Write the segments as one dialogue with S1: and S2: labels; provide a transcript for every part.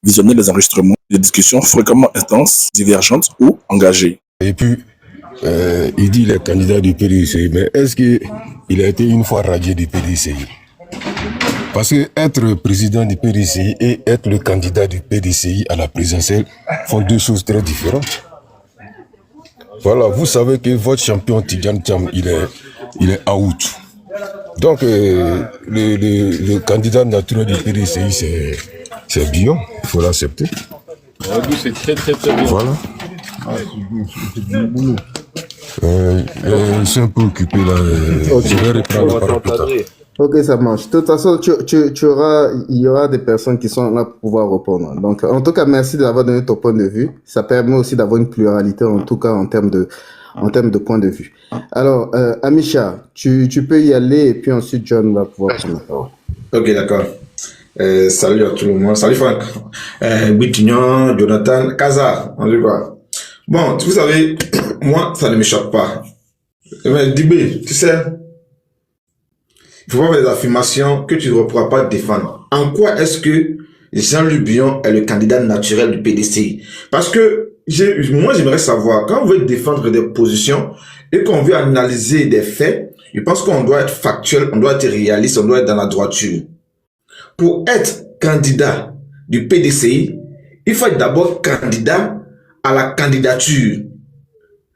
S1: visionner les enregistrements des discussions fréquemment intenses, divergentes ou engagées.
S2: Et puis, il dit les candidats du PDCI, mais est-ce qu'il a été une fois radié du PDCI? Parce que être président du PDCI et être le candidat du PDCI à la présidentielle font deux choses très différentes. Voilà, vous savez que votre champion Tidjane Thiam, il est out. Donc, le candidat naturel du PDCI, c'est Bion, il faut l'accepter.
S3: C'est très bien.
S2: Voilà. Je suis un peu occupé là. Je vais reprendre par plus tard.
S4: Ok, ça marche. De toute façon, il y aura des personnes qui sont là pour pouvoir répondre. Donc, en tout cas, merci d'avoir donné ton point de vue. Ça permet aussi d'avoir une pluralité, en tout cas, en termes de point de vue. Alors, Amisha, tu peux y aller et puis ensuite John va pouvoir prendre la parole.
S5: Ok, d'accord. Salut à tout le monde. Salut Franck. Boutignon, Jonathan, Kaza, on dit quoi? Bon, vous savez, moi, ça ne me choque pas. Mais Dibé, tu sais, il faut voir des affirmations que tu ne pourras pas défendre. En quoi est-ce que Jean-Luc Bion est le candidat naturel du PDCI? Parce que moi, j'aimerais savoir, quand on veut défendre des positions et qu'on veut analyser des faits, je pense qu'on doit être factuel, on doit être réaliste, on doit être dans la droiture. Pour être candidat du PDCI, il faut être d'abord candidat à la candidature.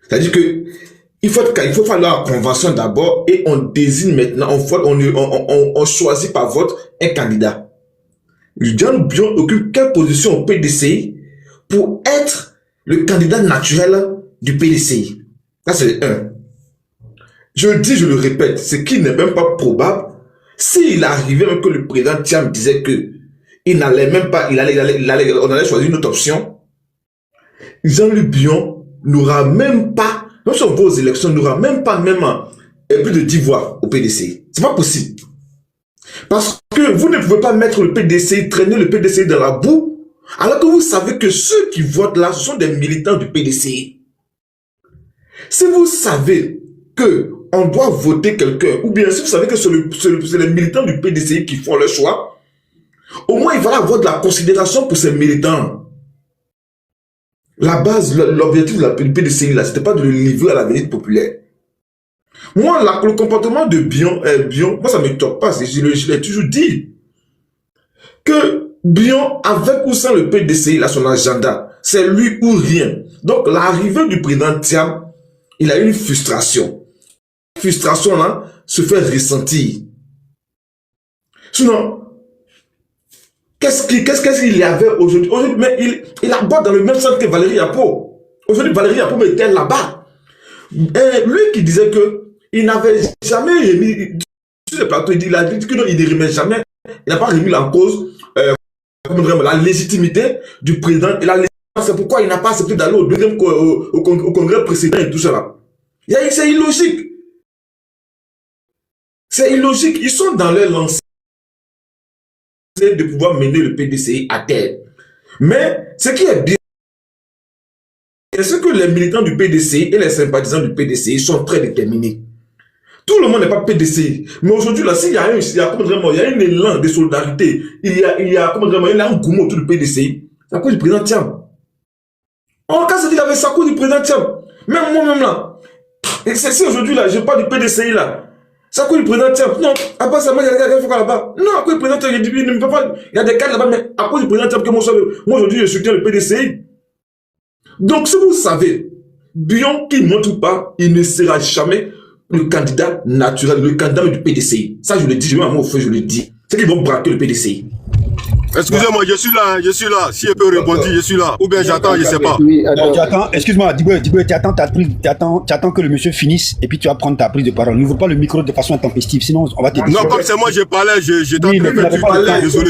S5: C'est-à-dire que il faut faire la convention d'abord et on désigne maintenant, on choisit par vote un candidat. Jean Bion occupe quelle position au PDCI pour être le candidat naturel du PDCI? Ça, c'est un. Je le dis, je le répète, ce qui n'est même pas probable. S'il arrivait même que le président Thiam disait que il n'allait même pas, on allait choisir une autre option, Jean-Luc Bion n'aura même pas, non si on va aux élections, n'aura même pas plus de 10 voix au PDCI. C'est pas possible. Parce que vous ne pouvez pas mettre le PDCI, traîner le PDCI dans la boue, alors que vous savez que ceux qui votent là, ce sont des militants du PDCI. Si vous savez que on doit voter quelqu'un, ou bien si vous savez que c'est les militants du PDCI qui font le choix, au moins il va avoir de la considération pour ces militants. La base, l'objectif de la PDCI là, c'était pas de le livrer à la vérité populaire. Moi, le comportement de Bion, moi ça me choque pas, je l'ai toujours dit. Que Bion, avec ou sans le PDCI, il a son agenda. C'est lui ou rien. Donc l'arrivée du président Thiam, il a une frustration. Frustration là se fait ressentir. Sinon, qu'est-ce qu'il y avait aujourd'hui? Aujourd'hui, mais il aborde dans le même sens que Valérie Yapo. Aujourd'hui, Valérie Yapo était là-bas. Lui qui disait que il n'avait jamais remis sur le plateau, il a dit que non, il ne remet jamais, il n'a pas remis en cause la légitimité du président. C'est pourquoi il n'a pas accepté d'aller au congrès précédent et tout cela. C'est illogique. C'est illogique. Ils sont dans leur lancée de pouvoir mener le PDCI à terre. Mais ce qui est bien, c'est que les militants du PDCI et les sympathisants du PDCI sont très déterminés. Tout le monde n'est pas PDCI. Mais aujourd'hui, là, s'il y a un élan de solidarité, il y a un gourmand autour du PDCI, c'est à cause du président Thiam. En cas, c'est avec à cause du président Thiam. Même moi-même là, et c'est aujourd'hui là, je parle du PDCI là. C'est à cause du président Thiam. Non, après ça, moi, il y a des gars qui font là-bas. Non, à cause du président Thiam, il ne peut pas. Il y a des cadres là-bas, mais à cause du président Thiam que moi aujourd'hui, je soutiens le PDCI. Donc, si vous savez, Bion qui ne montre pas, il ne sera jamais le candidat naturel, le candidat du PDCI. Ça, je le dis, je mets un mot au feu, je le dis. C'est qu'ils vont braquer le PDCI.
S2: Excusez-moi, je suis là. Si je peux répondre, je suis là. Ou bien j'attends, je ne sais pas.
S4: Oui,
S6: J'attends, excuse-moi, Diboué, tu attends que le monsieur finisse et puis tu vas prendre ta prise de parole. N'ouvre pas le micro de façon intempestive, sinon on va te dire.
S2: Non, comme c'est moi, je parlais, j'étais en train de faire. Désolé.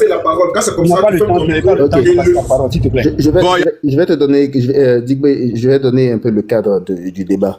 S5: La parole. Quand c'est comme
S6: On
S5: ça,
S6: n'a pas le temps de passer la parole, s'il te plaît.
S4: Je vais te donner, je vais donner un peu le cadre du débat.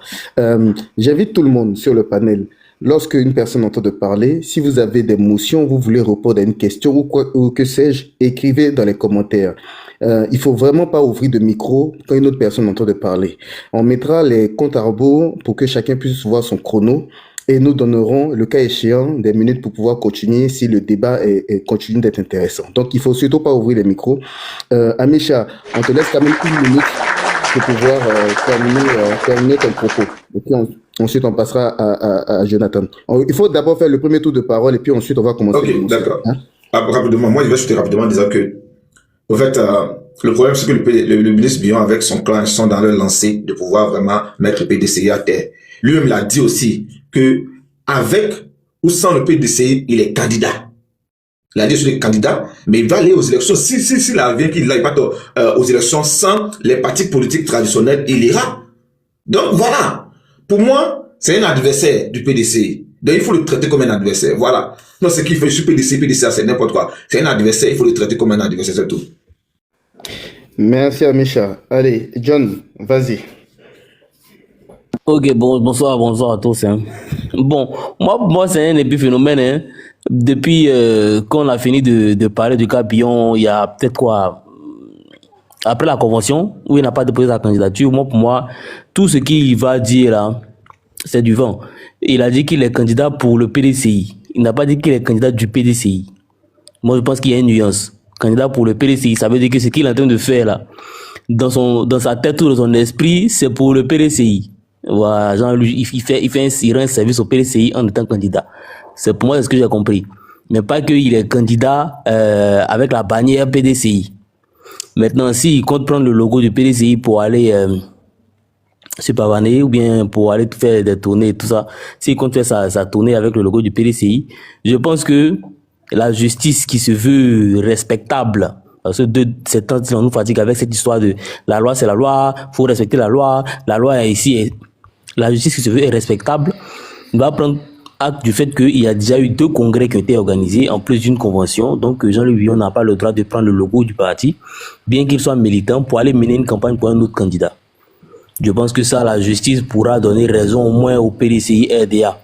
S4: J'invite tout le monde sur le panel. Lorsque une personne entend de parler, si vous avez des motions, vous voulez répondre à une question ou que sais-je, écrivez dans les commentaires. Il faut vraiment pas ouvrir de micro quand une autre personne entend de parler. On mettra les comptes à rebours pour que chacun puisse voir son chrono et nous donnerons, le cas échéant, des minutes pour pouvoir continuer si le débat continue d'être intéressant. Donc, il faut surtout pas ouvrir les micros. Amisha, on te laisse quand même 1 minute pour pouvoir terminer ton propos. Et puis ensuite, on passera à Jonathan. Il faut d'abord faire le premier tour de parole et puis ensuite, on va commencer.
S5: Ok, d'accord. Rapidement, moi, je vais chuter rapidement en disant que, au fait, le problème, c'est que le ministre Bion, avec son clan, ils sont dans leur lancée de pouvoir vraiment mettre le PDCI à terre. Lui-même l'a dit aussi que, avec ou sans le PDCI, il est candidat. Il a dit qu'il est candidat, mais il va aller aux élections. S'il a vaincu, il n'aille pas aux élections sans les partis politiques traditionnels, il ira. Donc voilà. Pour moi, c'est un adversaire du PDCI. Donc il faut le traiter comme un adversaire. Voilà. Non, ce qu'il fait sur PDCI, c'est n'importe quoi. C'est un adversaire, il faut le traiter comme un adversaire, c'est tout.
S4: Merci Amisha. Allez, John, vas-y.
S7: Ok, bonsoir à tous. Hein. Bon, moi c'est un épiphénomène. Hein. Depuis qu'on a fini de parler du cas Bion, il y a peut-être quoi, après la convention, où il n'a pas déposé sa candidature, pour moi, tout ce qu'il va dire là, c'est du vent. Il a dit qu'il est candidat pour le PDCI. Il n'a pas dit qu'il est candidat du PDCI. Moi, je pense qu'il y a une nuance. Candidat pour le PDCI, ça veut dire que ce qu'il est en train de faire là, dans sa tête ou dans son esprit, c'est pour le PDCI. Voilà, genre, il rend un service au PDCI en étant candidat. C'est pour moi ce que j'ai compris. Mais pas qu'il est candidat avec la bannière PDCI. Maintenant, s'il compte prendre le logo du PDCI pour aller se pavaner ou bien pour aller faire des tournées et tout ça, s'il compte faire sa tournée avec le logo du PDCI, je pense que la justice qui se veut respectable, parce que c'est temps on nous fatigue avec cette histoire de la loi c'est la loi, faut respecter la loi est ici, la justice qui se veut est respectable, doit prendre acte du fait qu'il y a déjà eu 2 congrès qui ont été organisés en plus d'une convention, donc Jean-Louis Bion n'a pas le droit de prendre le logo du parti, bien qu'il soit militant, pour aller mener une campagne pour un autre candidat. Je pense que ça, la justice pourra donner raison au moins au PDCI RDA.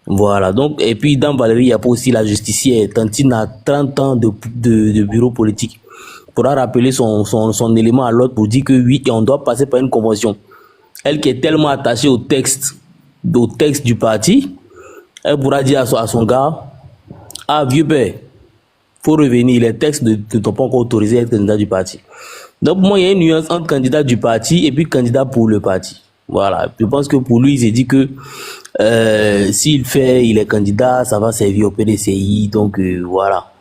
S7: Voilà, donc, et puis dans Valérie, il y a pas aussi la justicière, Tantine a 30 ans de bureau politique. Il pourra rappeler son élément à l'autre pour dire que oui, on doit passer par une convention. Elle qui est tellement attachée au texte du parti, elle pourra dire à son gars, ah vieux père, faut revenir, les textes ne t'ont pas encore autorisé à être candidat du parti. Donc pour moi, il y a une nuance entre candidat du parti et puis candidat pour le parti. Voilà, je pense que pour lui, il s'est dit que il est candidat, ça va servir au PDCI, donc voilà.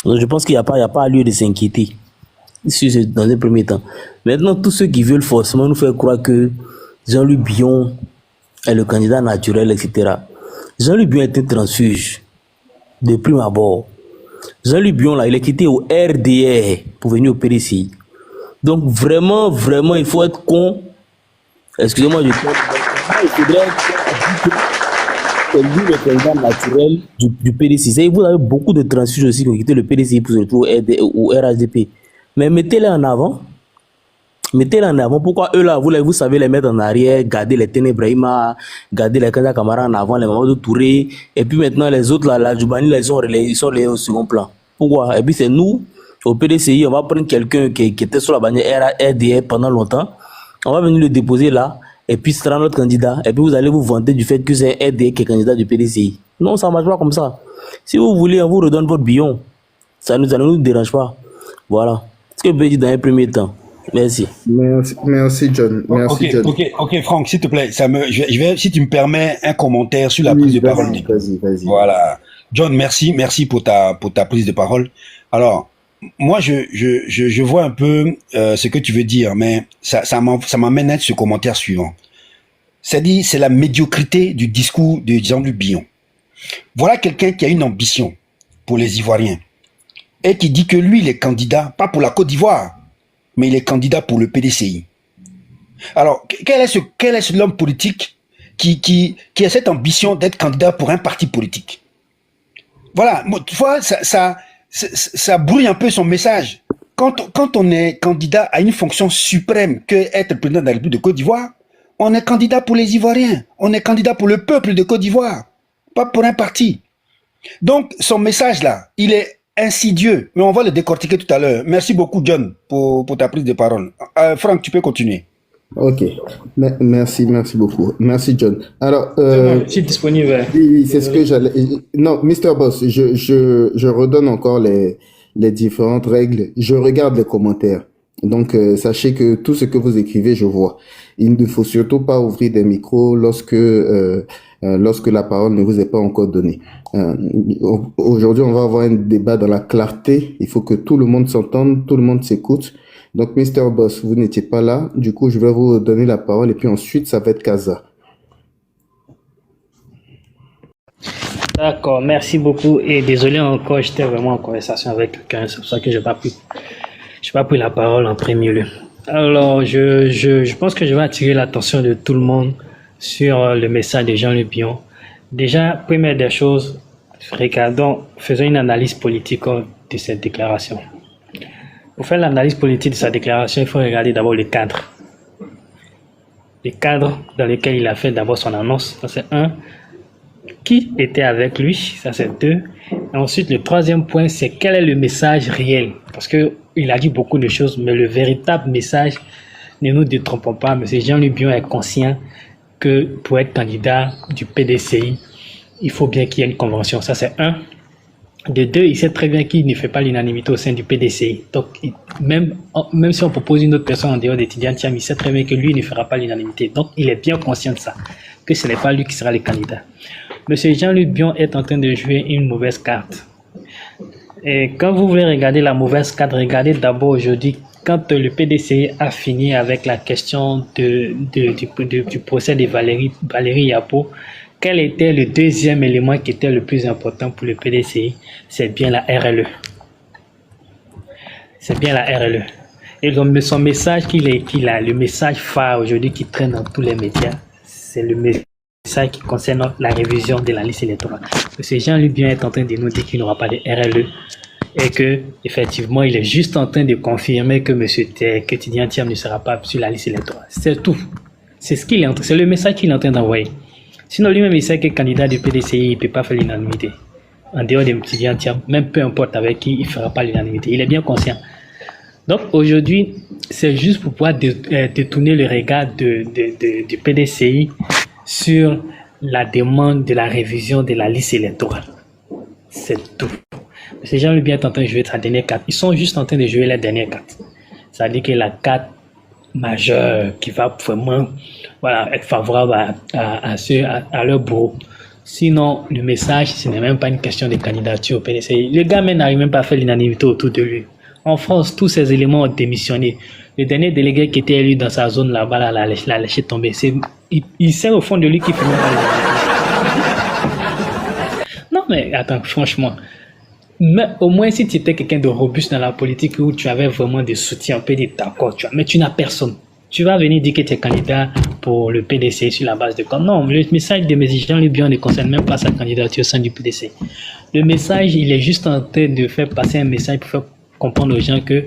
S7: Donc je pense qu'il n'y a pas lieu de s'inquiéter dans un premier temps. Maintenant, tous ceux qui veulent forcément nous faire croire que Jean-Louis Bion est le candidat naturel, etc. Jean-Louis Bion est un transfuge de prime abord. Jean-Louis Bion, là, il est quitté au RDR pour venir au PDCI. Donc vraiment, il faut être con. Excusez-moi, il faudrait être lui le candidat naturel du PDCI. Vous avez beaucoup de transfuges aussi qui ont quitté le PDCI pour se retrouver au RHDP. Mais mettez-les en avant. Pourquoi eux là, vous savez les mettre en arrière, garder les Ténébrahima, garder les Kanda Kamara en avant, les Mamadou Touré, et puis maintenant les autres là, la Djoubani, ils sont relayés au second plan. Pourquoi? Et puis c'est nous, au PDCI, on va prendre quelqu'un qui était sur la bannière RDR pendant longtemps, on va venir le déposer là, et puis ce sera notre candidat, et puis vous allez vous vanter du fait que c'est RDR qui est candidat du PDCI. Non, ça ne marche pas comme ça. Si vous voulez, on vous redonne votre billon. Ça ne nous dérange pas. Voilà. Ce que je peux dire dans un premier temps. Merci.
S4: Merci John. Merci John.
S6: Ok, Franck, s'il te plaît, je vais, si tu me permets, un commentaire sur la prise de parole.
S4: Vas-y.
S6: Voilà. John, merci pour ta prise de parole. Alors, moi, je vois un peu ce que tu veux dire, mais ça m'amène à ce commentaire suivant. C'est-à-dire, c'est la médiocrité du discours de Jean-Louis Bion. Voilà quelqu'un qui a une ambition pour les Ivoiriens et qui dit que lui, il est candidat, pas pour la Côte d'Ivoire, mais il est candidat pour le PDCI. Alors, quel est l'homme politique qui a cette ambition d'être candidat pour un parti politique? Voilà, tu vois, ça brouille un peu son message. Quand on est candidat à une fonction suprême que être président de la République de Côte d'Ivoire, on est candidat pour les Ivoiriens, on est candidat pour le peuple de Côte d'Ivoire, pas pour un parti. Donc, son message là, il est insidieux, mais on va le décortiquer tout à l'heure. Merci beaucoup, John, pour ta prise de parole. Franck, tu peux continuer.
S4: Ok. Merci, merci beaucoup. Merci, John. Alors,
S8: C'est bon, je suis disponible.
S4: oui, oui, c'est ce que
S8: Désolé.
S4: j'allais. Non, Mister Boss, je redonne encore les différentes règles. Je regarde les commentaires. Donc, sachez que tout ce que vous écrivez, je vois. Il ne faut surtout pas ouvrir des micros lorsque la parole ne vous est pas encore donnée. Aujourd'hui, on va avoir un débat dans la clarté. Il faut que tout le monde s'entende, tout le monde s'écoute. Donc, Mister Boss, vous n'étiez pas là. Du coup, je vais vous donner la parole et puis ensuite, ça va être Kaza.
S8: D'accord, merci beaucoup. Et désolé encore, j'étais vraiment en conversation avec quelqu'un. C'est pour ça que j'ai pas pris la parole en premier lieu. Alors, je pense que je vais attirer l'attention de tout le monde sur le message de Jean-Luc Bion. Déjà, première des choses, faisons une analyse politique de cette déclaration. Pour faire l'analyse politique de sa déclaration, il faut regarder d'abord le cadre. Le cadre dans lequel il a fait d'abord son annonce. Ça, c'est un. Qui était avec lui? Ça, c'est deux. Et ensuite, le troisième point, c'est quel est le message réel? Parce qu'il a dit beaucoup de choses, mais le véritable message, ne nous détrompons pas, M. Jean-Luc Bion est conscient que pour être candidat du PDCI, il faut bien qu'il y ait une convention. Ça, c'est un. De deux, il sait très bien qu'il ne fait pas l'unanimité au sein du PDCI. Donc, même si on propose une autre personne en dehors des Tidjane Thiam, il sait très bien que lui ne fera pas l'unanimité. Donc, il est bien conscient de ça, que ce n'est pas lui qui sera le candidat. Monsieur Jean-Luc Bion est en train de jouer une mauvaise carte. Et quand vous voulez regarder la mauvaise carte, regardez d'abord aujourd'hui, quand le PDCI a fini avec la question du procès de Valérie Yapo, quel était le deuxième élément qui était le plus important pour le PDCI? C'est bien la RLE. C'est bien la RLE. Et donc, son message qu'il a, le message phare aujourd'hui qui traîne dans tous les médias, c'est le message qui concerne la révision de la liste électorale. Parce que Jean-Luc Bion est en train de nous dire qu'il n'y aura pas de RLE et que effectivement il est juste en train de confirmer que que Tidjane Thiam ne sera pas sur la liste électorale. C'est tout. C'est c'est le message qu'il est en train d'envoyer. Sinon lui-même il sait que candidat du PDCI il ne peut pas faire l'unanimité. En dehors de Tidjane Thiam, même peu importe avec qui, il ne fera pas l'unanimité. Il est bien conscient. Donc aujourd'hui, c'est juste pour pouvoir détourner le regard du PDCI sur la demande de la révision de la liste électorale. C'est tout. Ces gens-là bien en train de jouer sa dernière carte. Ils sont juste en train de jouer la dernière carte. C'est-à-dire que la carte majeure qui va vraiment être favorable à leur bourreau. Sinon, le message, ce n'est même pas une question de candidature au PDCI. Le gars même n'arrive même pas à faire l'unanimité autour de lui. En France, tous ces éléments ont démissionné. Le dernier délégué qui était élu dans sa zone là-bas, l'a laissé tomber. Il sait au fond de lui qu'il fait même pas l'unanimité. Non, mais attends, franchement. Mais au moins, si tu étais quelqu'un de robuste dans la politique où tu avais vraiment des soutiens, on peut dire d'accord, mais tu n'as personne. Tu vas venir dire que tu es candidat pour le PDC sur la base de quoi? Non, le message de M. Jean-Luc Bion ne concerne même pas sa candidature au sein du PDC. Le message, il est juste en train de faire passer un message pour faire comprendre aux gens que,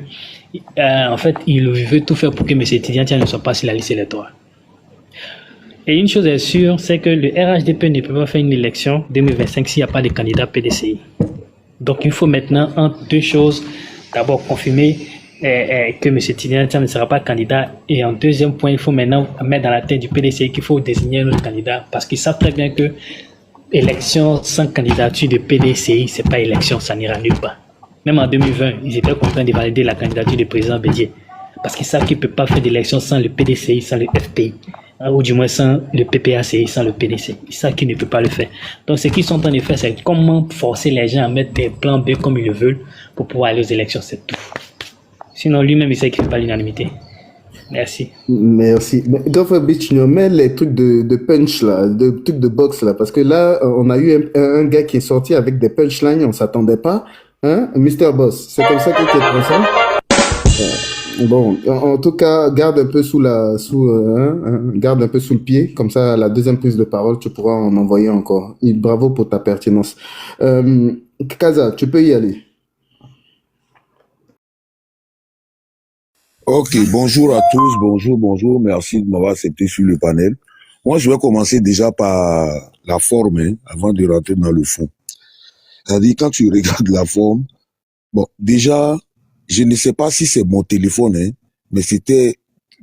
S8: en fait, il veut tout faire pour que M. Tidjane Thiam ne soit pas sur la liste électorale. Et une chose est sûre, c'est que le RHDP ne peut pas faire une élection 2025 s'il n'y a pas de candidat PDCI. Donc, il faut maintenant, entre deux choses, d'abord confirmer que M. Tidjane Thiam ne sera pas candidat. Et en deuxième point, il faut maintenant mettre dans la tête du PDCI qu'il faut désigner un autre candidat. Parce qu'ils savent très bien que élection sans candidature de PDCI, c'est pas élection, ça n'ira nulle part. Même en 2020, ils étaient contraints de valider la candidature du président Bédié. Parce qu'ils savent qu'ils ne peuvent pas faire d'élection sans le PDCI, sans le FPI. Ou du moins sans le PPACI, sans le PDC. Ils savent qu'ils ne peuvent pas le faire. Donc ce qu'ils sont en train de faire, c'est comment forcer les gens à mettre des plans B comme ils le veulent pour pouvoir aller aux élections, c'est tout. Sinon lui-même, il sait qu'il ne fait pas l'unanimité. Merci.
S4: Merci. Donc, mets les trucs de punch là, de trucs de boxe là, parce que là, on a eu un gars qui est sorti avec des punchlines, on s'attendait pas. Hein, Mister Boss, c'est comme ça que tu es conscient. Bon, en tout cas, garde un peu garde un peu sous le pied, comme ça, la deuxième prise de parole, tu pourras en envoyer encore. Et bravo pour ta pertinence. Kaza, tu peux y aller.
S9: Ok, bonjour à tous, bonjour, merci de m'avoir accepté sur le panel. Moi, je vais commencer déjà par la forme, hein, avant de rentrer dans le fond. C'est-à-dire, quand tu regardes la forme, bon, déjà, je ne sais pas si c'est mon téléphone, hein, mais c'était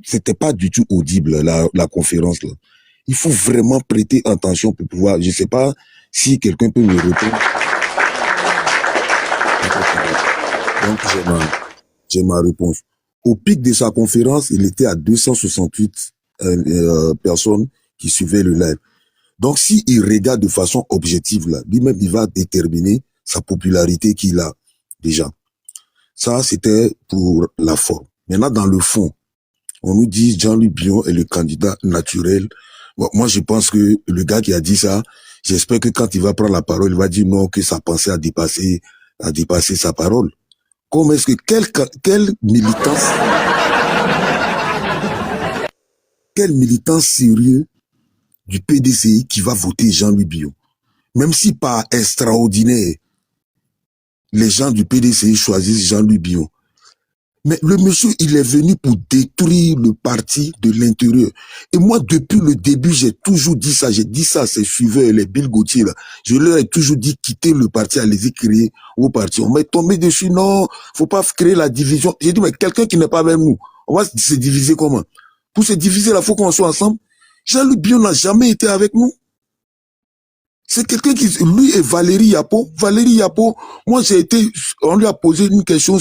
S9: c'était pas du tout audible, la conférence, là. Il faut vraiment prêter attention pour pouvoir, je sais pas si quelqu'un peut me répondre. Donc, j'ai ma réponse. Au pic de sa conférence, il était à 268 personnes qui suivaient le live. Donc, s'il regarde de façon objective, là, lui-même, il va déterminer sa popularité qu'il a déjà. Ça, c'était pour la forme. Maintenant, dans le fond, on nous dit Jean-Luc Bion est le candidat naturel. Bon, moi, je pense que le gars qui a dit ça, j'espère que quand il va prendre la parole, il va dire non, que sa pensée a dépassé sa parole. Comment est-ce que quel militant sérieux du PDCI qui va voter Jean-Louis Bion? Même si par extraordinaire, les gens du PDCI choisissent Jean-Louis Bion. Mais le monsieur, il est venu pour détruire le parti de l'intérieur. Et moi, depuis le début, j'ai toujours dit ça. J'ai dit ça à ses suiveurs, les Bill Gauthier, là. Je leur ai toujours dit, quittez le parti, allez-y créer vos partis. On m'est tombé dessus, non, faut pas créer la division. J'ai dit, mais quelqu'un qui n'est pas avec nous, on va se diviser comment? Pour se diviser, là, faut qu'on soit ensemble. Jean-Luc Bion n'a jamais été avec nous. C'est quelqu'un qui, lui et Valérie Yapo. Valérie Yapo, moi on lui a posé une question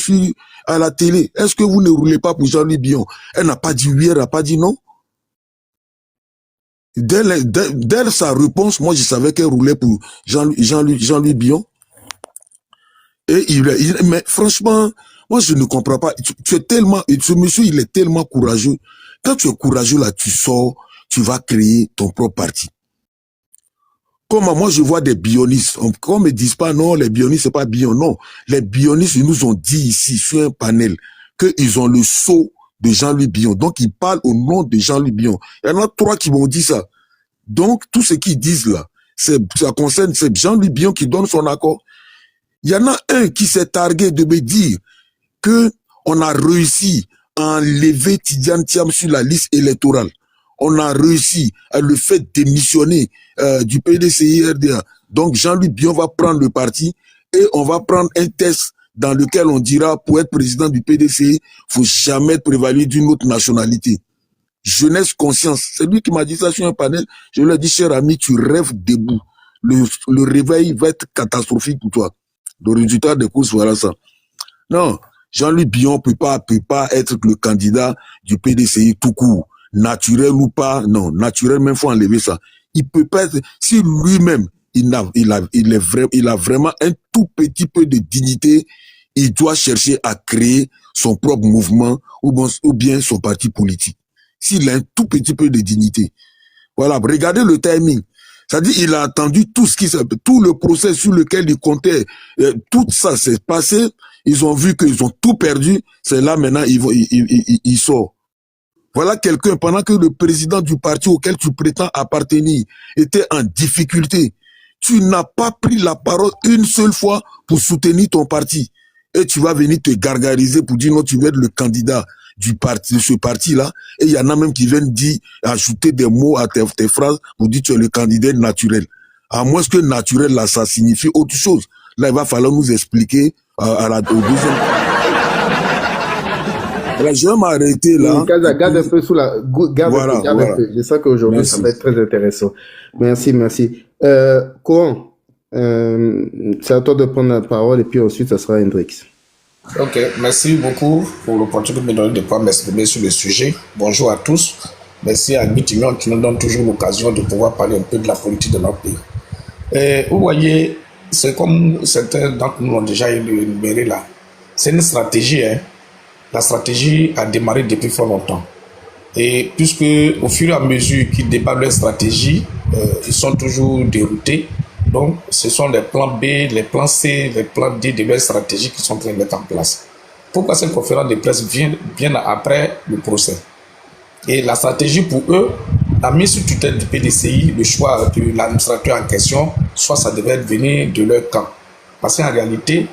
S9: à la télé. Est-ce que vous ne roulez pas pour Jean-Louis Bion? Elle n'a pas dit oui, elle n'a pas dit non. Dès sa réponse, moi je savais qu'elle roulait pour Jean-Louis Bion. Et mais franchement, moi je ne comprends pas. Tu es tellement, ce monsieur il est tellement courageux. Quand tu es courageux là, tu sors, tu vas créer ton propre parti. Comme moi, je vois des bionistes. Qu'on me dise pas, non, les bionistes, c'est pas Bion. Non. Les bionistes, ils nous ont dit ici, sur un panel, qu'ils ont le sceau de Jean-Louis Bion. Donc, ils parlent au nom de Jean-Louis Bion. Il y en a 3 qui m'ont dit ça. Donc, tout ce qu'ils disent là, ça concerne, c'est Jean-Louis Bion qui donne son accord. Il y en a un qui s'est targué de me dire que on a réussi à enlever Tidiane Thiam sur la liste électorale. On a réussi à le faire démissionner du PDCI-RDA. Donc Jean-Luc Bion va prendre le parti et on va prendre un test dans lequel on dira pour être président du PDCI, faut jamais être prévalu d'une autre nationalité. Jeunesse conscience. C'est lui qui m'a dit ça sur un panel. Je lui ai dit, cher ami, tu rêves debout. Le réveil va être catastrophique pour toi. Le résultat des courses, voilà ça. Non, Jean-Luc Bion peut pas être le candidat du PDCI tout court. Naturel ou pas, non, naturel même faut enlever ça. Il peut pas être, si lui-même il a vraiment un tout petit peu de dignité, il doit chercher à créer son propre mouvement ou bien son parti politique. S'il a un tout petit peu de dignité. Voilà, regardez le timing. C'est-à-dire, il a attendu tout le procès sur lequel il comptait, tout ça s'est passé, ils ont vu qu'ils ont tout perdu, c'est là maintenant, il sort. Voilà quelqu'un, pendant que le président du parti auquel tu prétends appartenir était en difficulté, tu n'as pas pris la parole une seule fois pour soutenir ton parti. Et tu vas venir te gargariser pour dire non, tu veux être le candidat du parti, de ce parti-là. Et il y en a même qui viennent dire, ajouter des mots à tes phrases pour dire tu es le candidat naturel. À moins que naturel, là, ça signifie autre chose. Là, il va falloir nous expliquer au deuxième. Alors, je vais m'arrêter là.
S4: Garde un peu sous la... Garde un peu. Je sais qu'aujourd'hui, ça va être très intéressant. Merci. Coran, c'est à toi de prendre la parole et puis ensuite, ça sera Hendrix.
S10: Ok, merci beaucoup pour l'opportunité de me donner de pouvoir m'exprimer sur le sujet. Bonjour à tous. Merci à Guitignon qui nous donne toujours l'occasion de pouvoir parler un peu de la politique de notre pays. Et vous voyez, c'est comme certains d'entre nous l'ont déjà énuméré là. C'est une stratégie, hein. La stratégie a démarré depuis fort longtemps. Et puisque au fur et à mesure qu'ils débattent leur stratégie, ils sont toujours déroutés. Donc, ce sont les plans B, les plans C, les plans D de leur stratégie qui sont en train de mettre en place. Pourquoi cette conférence de presse vient après le procès? Et la stratégie pour eux a mis sous tutelle du PDCI le choix de l'administrateur en question, soit ça devait venir de leur camp. Parce qu'en réalité,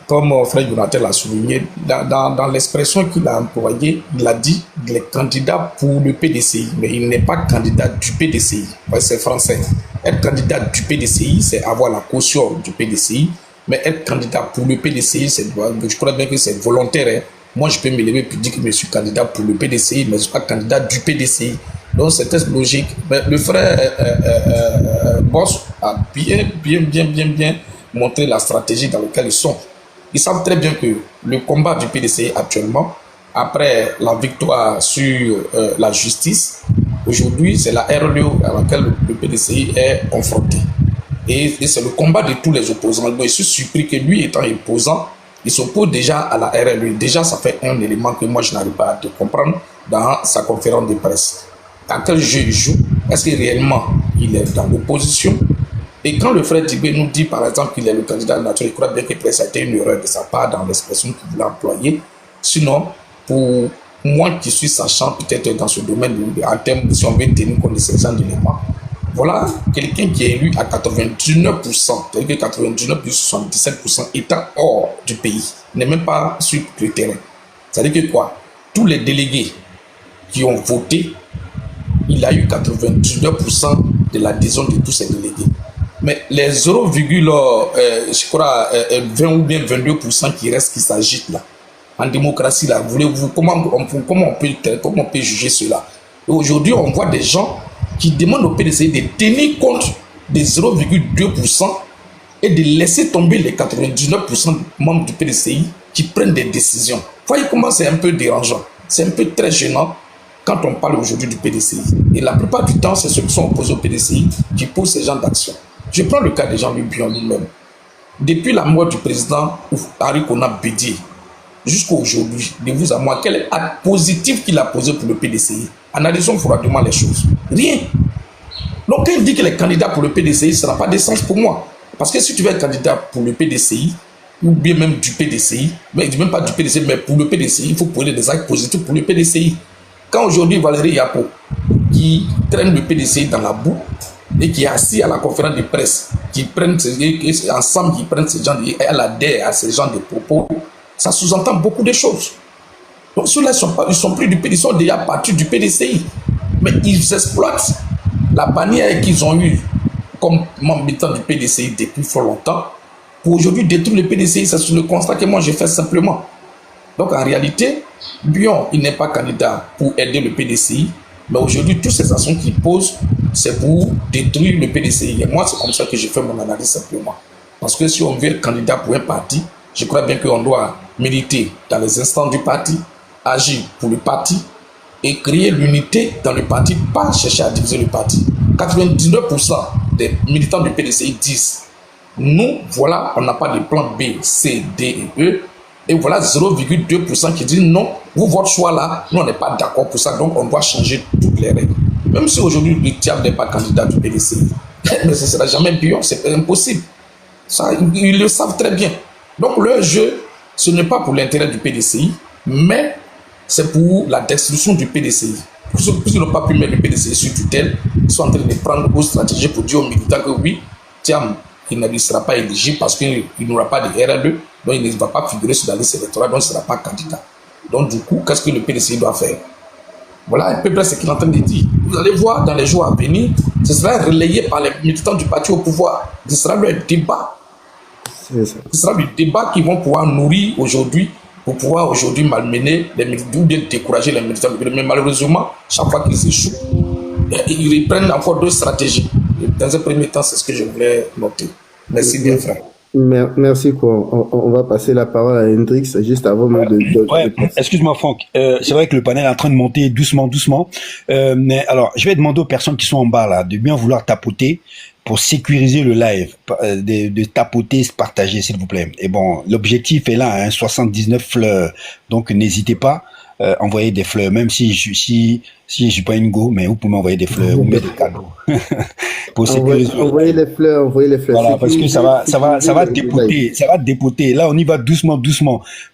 S10: comme frère Jonathan l'a souligné, dans l'expression qu'il a employée, il a dit qu'il est candidat pour le PDCI, mais il n'est pas candidat du PDCI. C'est français. Être candidat du PDCI, c'est avoir la caution du PDCI, mais être candidat pour le PDCI, je crois bien que c'est volontaire. Hein. moi je peux me lever et dire que je suis candidat pour le PDCI, mais je ne suis pas candidat du PDCI. Donc c'était logique. Mais le frère Boss a bien montré la stratégie dans laquelle ils sont. Ils savent très bien que le combat du PDCI actuellement, après la victoire sur la justice, aujourd'hui c'est la RLO à laquelle le PDCI est confronté. Et c'est le combat de tous les opposants. Donc je suis surpris que lui étant opposant, il s'oppose déjà à la RLO. Déjà ça fait un élément que moi je n'arrive pas à comprendre dans sa conférence de presse. À quel jeu il joue? Est-ce que réellement il est dans l'opposition? Et quand le frère Dibé nous dit par exemple qu'il est le candidat naturel, je crois bien que ça a été une erreur de sa part dans l'expression qu'il voulait employer. Sinon, pour moi qui suis sachant peut-être dans ce domaine, en termes, si on veut tenir compte de ces gens d'éléments, voilà quelqu'un qui est élu à 99%, c'est-à-dire que 99 plus 77% étant hors du pays, n'est même pas sur le terrain. C'est-à-dire que quoi? Tous les délégués qui ont voté, il a eu 99% de l'adhésion de tous ces délégués. Mais les 0, je crois 20 ou bien 22% qui restent, qui s'agitent là, en démocratie là, voulez-vous, comment on peut juger cela? Et aujourd'hui, on voit des gens qui demandent au PDCI de tenir compte des 0,2% et de laisser tomber les 99% membres du PDCI qui prennent des décisions. Voyez comment c'est un peu dérangeant, c'est un peu très gênant quand on parle aujourd'hui du PDCI. Et la plupart du temps, c'est ceux qui sont opposés au PDCI qui posent ces genres d'actions. Je prends le cas de Jean-Luc Bion lui-même. Depuis la mort du président Henri Konan Bédié, jusqu'à aujourd'hui, de vous à moi, quel acte positif qu'il a posé pour le PDCI? Analysons froidement les choses. Rien. Donc quand il dit qu'il est candidat pour le PDCI, ça n'a pas de sens pour moi. Parce que si tu veux être candidat pour le PDCI, ou bien même du PDCI, mais il ne dit même pas du PDCI, mais pour le PDCI, il faut poser des actes positifs pour le PDCI. Quand aujourd'hui Valérie Yapo, qui traîne le PDCI dans la boue, et qui est assis à la conférence de presse, qui prennent ensemble, qui prennent ces gens, elle adhère à ces gens de propos, ça sous-entend beaucoup de choses. Donc ceux-là, ils sont plus du PDCI, ils sont déjà partis du PDCI. Mais ils exploitent la bannière qu'ils ont eue comme militant du PDCI depuis fort longtemps, pour aujourd'hui détruire le PDCI. C'est le constat que moi j'ai fait simplement. Donc en réalité, Bion, il n'est pas candidat pour aider le PDCI, mais aujourd'hui, toutes ces actions qu'il pose, c'est pour détruire le PDCI. Et moi, c'est comme ça que j'ai fait mon analyse simplement. Parce que si on veut être candidat pour un parti, je crois bien qu'on doit militer dans les instants du parti, agir pour le parti et créer l'unité dans le parti, pas chercher à diviser le parti. 99% des militants du PDCI disent, nous, voilà, on n'a pas de plan B, C, D et E. Et voilà 0,2% qui dit non, vous, votre choix là, nous on n'est pas d'accord pour ça, donc on doit changer toutes les règles. Même si aujourd'hui le Thiam n'est pas candidat du PDCI, mais ce ne sera jamais Bion, c'est impossible. Ça, ils le savent très bien. Donc leur jeu, ce n'est pas pour l'intérêt du PDCI, mais c'est pour la destruction du PDCI. Puisqu'ils n'ont pas pu mettre le PDCI sur tutelle, ils sont en train de prendre une stratégie pour dire aux militants que oui, Thiam, il ne sera pas éligible parce qu'il n'aura pas de RLE, donc il ne va pas figurer sur la liste électorale, donc il ne sera pas candidat. Donc du coup, qu'est-ce que le PDCI doit faire? Voilà un peu près ce qu'il est en train de dire. Vous allez voir dans les jours à venir, ce sera relayé par les militants du parti au pouvoir. Ce sera le débat. Ce sera le débat qu'ils vont pouvoir nourrir aujourd'hui pour pouvoir aujourd'hui malmener les militants ou bien décourager les militants. Mais malheureusement, chaque fois qu'ils échouent, ils reprennent encore d'autres stratégies. Dans un premier temps, c'est ce que je voulais noter. Merci bien, frère.
S4: Merci, quoi. On va passer la parole à Hendrix juste avant de...
S6: Ouais, excuse-moi, Franck. C'est vrai que le panel est en train de monter doucement. Mais alors, je vais demander aux personnes qui sont en bas, là, de bien vouloir tapoter pour sécuriser le live, de tapoter, se partager, s'il vous plaît. Et bon, l'objectif est là, hein, 79 fleurs. Donc, n'hésitez pas. Envoyer des fleurs, même si je suis pas une go, mais vous pouvez m'envoyer des fleurs ou mettre des cadeaux. Pour
S4: envoyer les fleurs.
S6: Voilà, parce que ça va dépoter. Là, on y va doucement.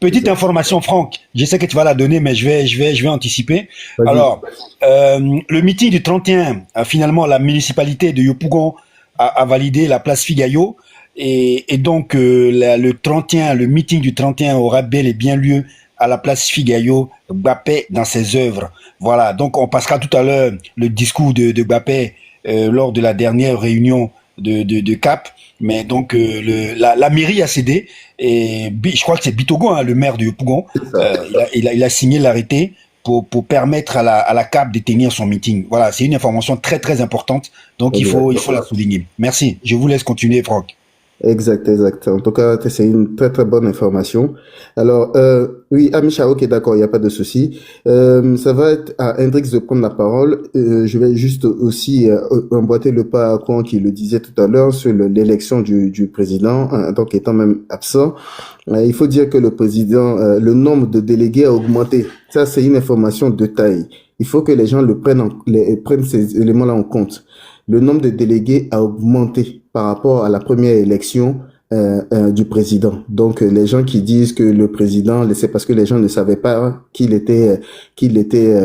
S6: Petite information, Franck. Je sais que tu vas la donner, mais je vais anticiper. Alors, le meeting du 31, finalement, la municipalité de Yopougon a validé la place Figayo. Et donc, le 31, le meeting du 31 aura bel et bien lieu à la place Figayo, Gbapé dans ses œuvres. Voilà, donc on passera tout à l'heure le discours de Gbapé lors de la dernière réunion de Cap, mais donc la mairie a cédé et je crois que c'est Bitogo, hein, le maire de Yopougon, il a signé l'arrêté pour permettre à la CAP de tenir son meeting. Voilà, c'est une information très très importante, donc il faut la souligner. Merci. Je vous laisse continuer, Franck.
S4: Exact. En tout cas, c'est une très très bonne information. Alors, oui, Amisha, ok, d'accord, il n'y a pas de souci. Ça va être à Hendrix de prendre la parole. Je vais juste aussi emboîter le pas à Kouan qui le disait tout à l'heure sur l'élection du président, donc étant même absent. Il faut dire que le président, le nombre de délégués a augmenté. Ça, c'est une information de taille. Il faut que les gens prennent ces éléments-là en compte. Le nombre de délégués a augmenté par rapport à la première élection du président. Donc les gens qui disent que le président, c'est parce que les gens ne savaient pas qu'il était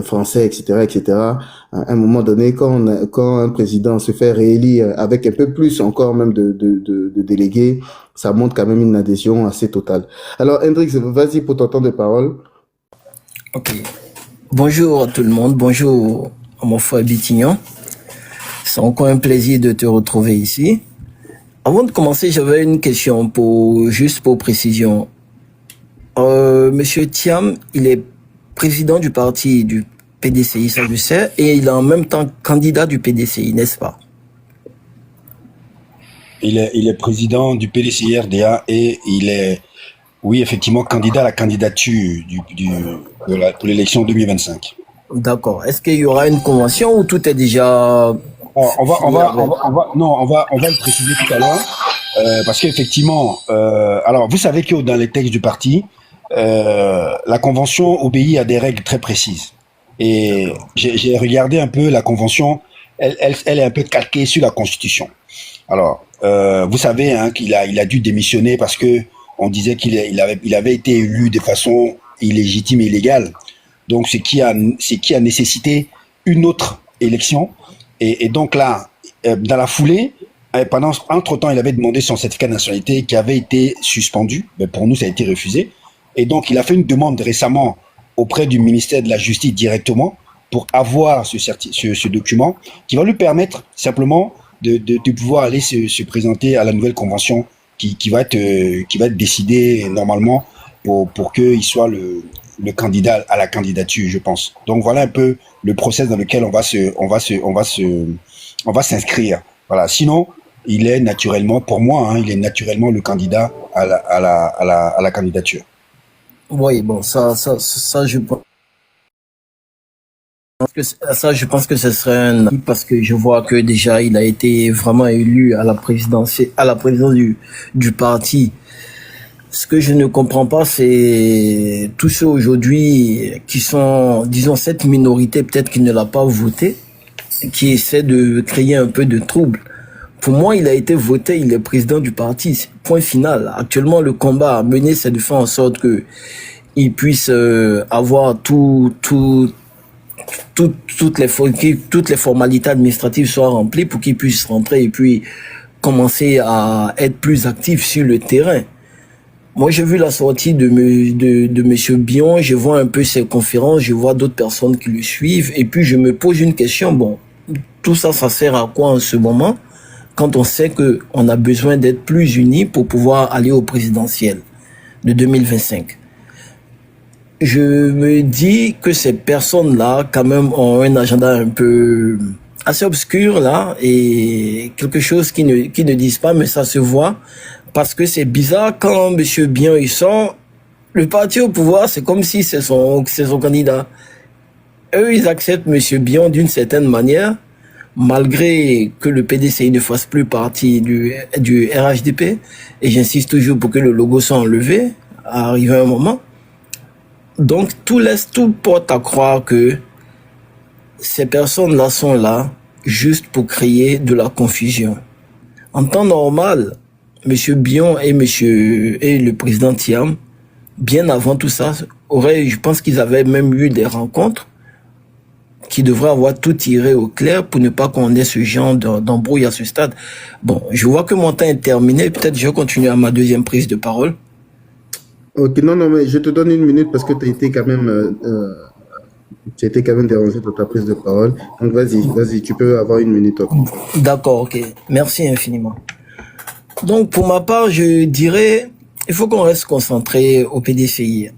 S4: français, etc. À un moment donné, quand un président se fait réélire avec un peu plus encore même de délégués, ça montre quand même une adhésion assez totale. Alors Hendrix, vas-y pour ton temps de parole.
S11: Ok. Bonjour à tout le monde. Bonjour à mon frère Bitignon. C'est encore un plaisir de te retrouver ici. Avant de commencer, j'avais une question juste pour précision. Monsieur Thiam, il est président du parti du PDCI, ça je sais, et il est en même temps candidat du PDCI, n'est-ce pas?
S6: Il est président du PDCI RDA et il est, oui, effectivement, candidat à la candidature pour l'élection 2025.
S11: D'accord. Est-ce qu'il y aura une convention ou tout est déjà...
S6: On va le préciser tout à l'heure, parce qu'effectivement, alors vous savez que dans les textes du parti, la convention obéit à des règles très précises. Et j'ai regardé un peu la convention, elle est un peu calquée sur la Constitution. Alors, vous savez qu'il a dû démissionner parce que on disait qu'il avait été élu de façon illégitime et illégale. Donc, c'est qui a nécessité une autre élection. Et donc là, dans la foulée, entre-temps, il avait demandé son certificat de nationalité qui avait été suspendu. Mais pour nous, ça a été refusé. Et donc, il a fait une demande récemment auprès du ministère de la Justice directement pour avoir ce document qui va lui permettre simplement de pouvoir aller se présenter à la nouvelle convention qui va être décidée normalement pour qu'il soit le candidat à la candidature, je pense. Donc voilà un peu le process dans lequel on va s'inscrire. Voilà. Sinon, il est naturellement, pour moi, il est naturellement le candidat à la candidature.
S11: Oui, bon, ça, je pense que ce serait un parce que je vois que déjà il a été vraiment élu à la présidence du parti. Ce que je ne comprends pas, c'est tous ceux aujourd'hui qui sont, disons, cette minorité peut-être qui ne l'a pas voté, qui essaie de créer un peu de trouble. Pour moi, il a été voté, il est président du parti. Point final. Actuellement, le combat à mener, c'est de faire en sorte que il puisse avoir toutes les formalités administratives soient remplies pour qu'il puisse rentrer et puis commencer à être plus actif sur le terrain. Moi, j'ai vu la sortie de Monsieur Bion, je vois un peu ses conférences, je vois d'autres personnes qui le suivent, et puis je me pose une question, bon, tout ça, ça sert à quoi en ce moment, quand on sait que on a besoin d'être plus unis pour pouvoir aller au présidentiel de 2025? Je me dis que ces personnes-là, quand même, ont un agenda un peu assez obscur, là, et quelque chose qui ne disent pas, mais ça se voit. Parce que c'est bizarre quand Monsieur Bion il sort, le parti au pouvoir, c'est comme si c'est son candidat. Eux, ils acceptent Monsieur Bion d'une certaine manière, malgré que le PDCI ne fasse plus partie du RHDP. Et j'insiste toujours pour que le logo soit enlevé, à arriver un moment. Donc, tout porte à croire que ces personnes-là sont là juste pour créer de la confusion. En temps normal, Monsieur Bion et le président Thiam, bien avant tout ça, je pense qu'ils avaient même eu des rencontres qui devraient avoir tout tiré au clair pour ne pas qu'on ait ce genre d'embrouille à ce stade. Bon, je vois que mon temps est terminé. Peut-être je vais continuer à ma deuxième prise de parole.
S4: Ok, non, mais je te donne une minute parce que tu as été quand même Tu étais quand même dérangé dans ta prise de parole. Donc vas-y, tu peux avoir une minute encore.
S11: D'accord, ok. Merci infiniment. Donc, pour ma part, je dirais, il faut qu'on reste concentré au PDCI.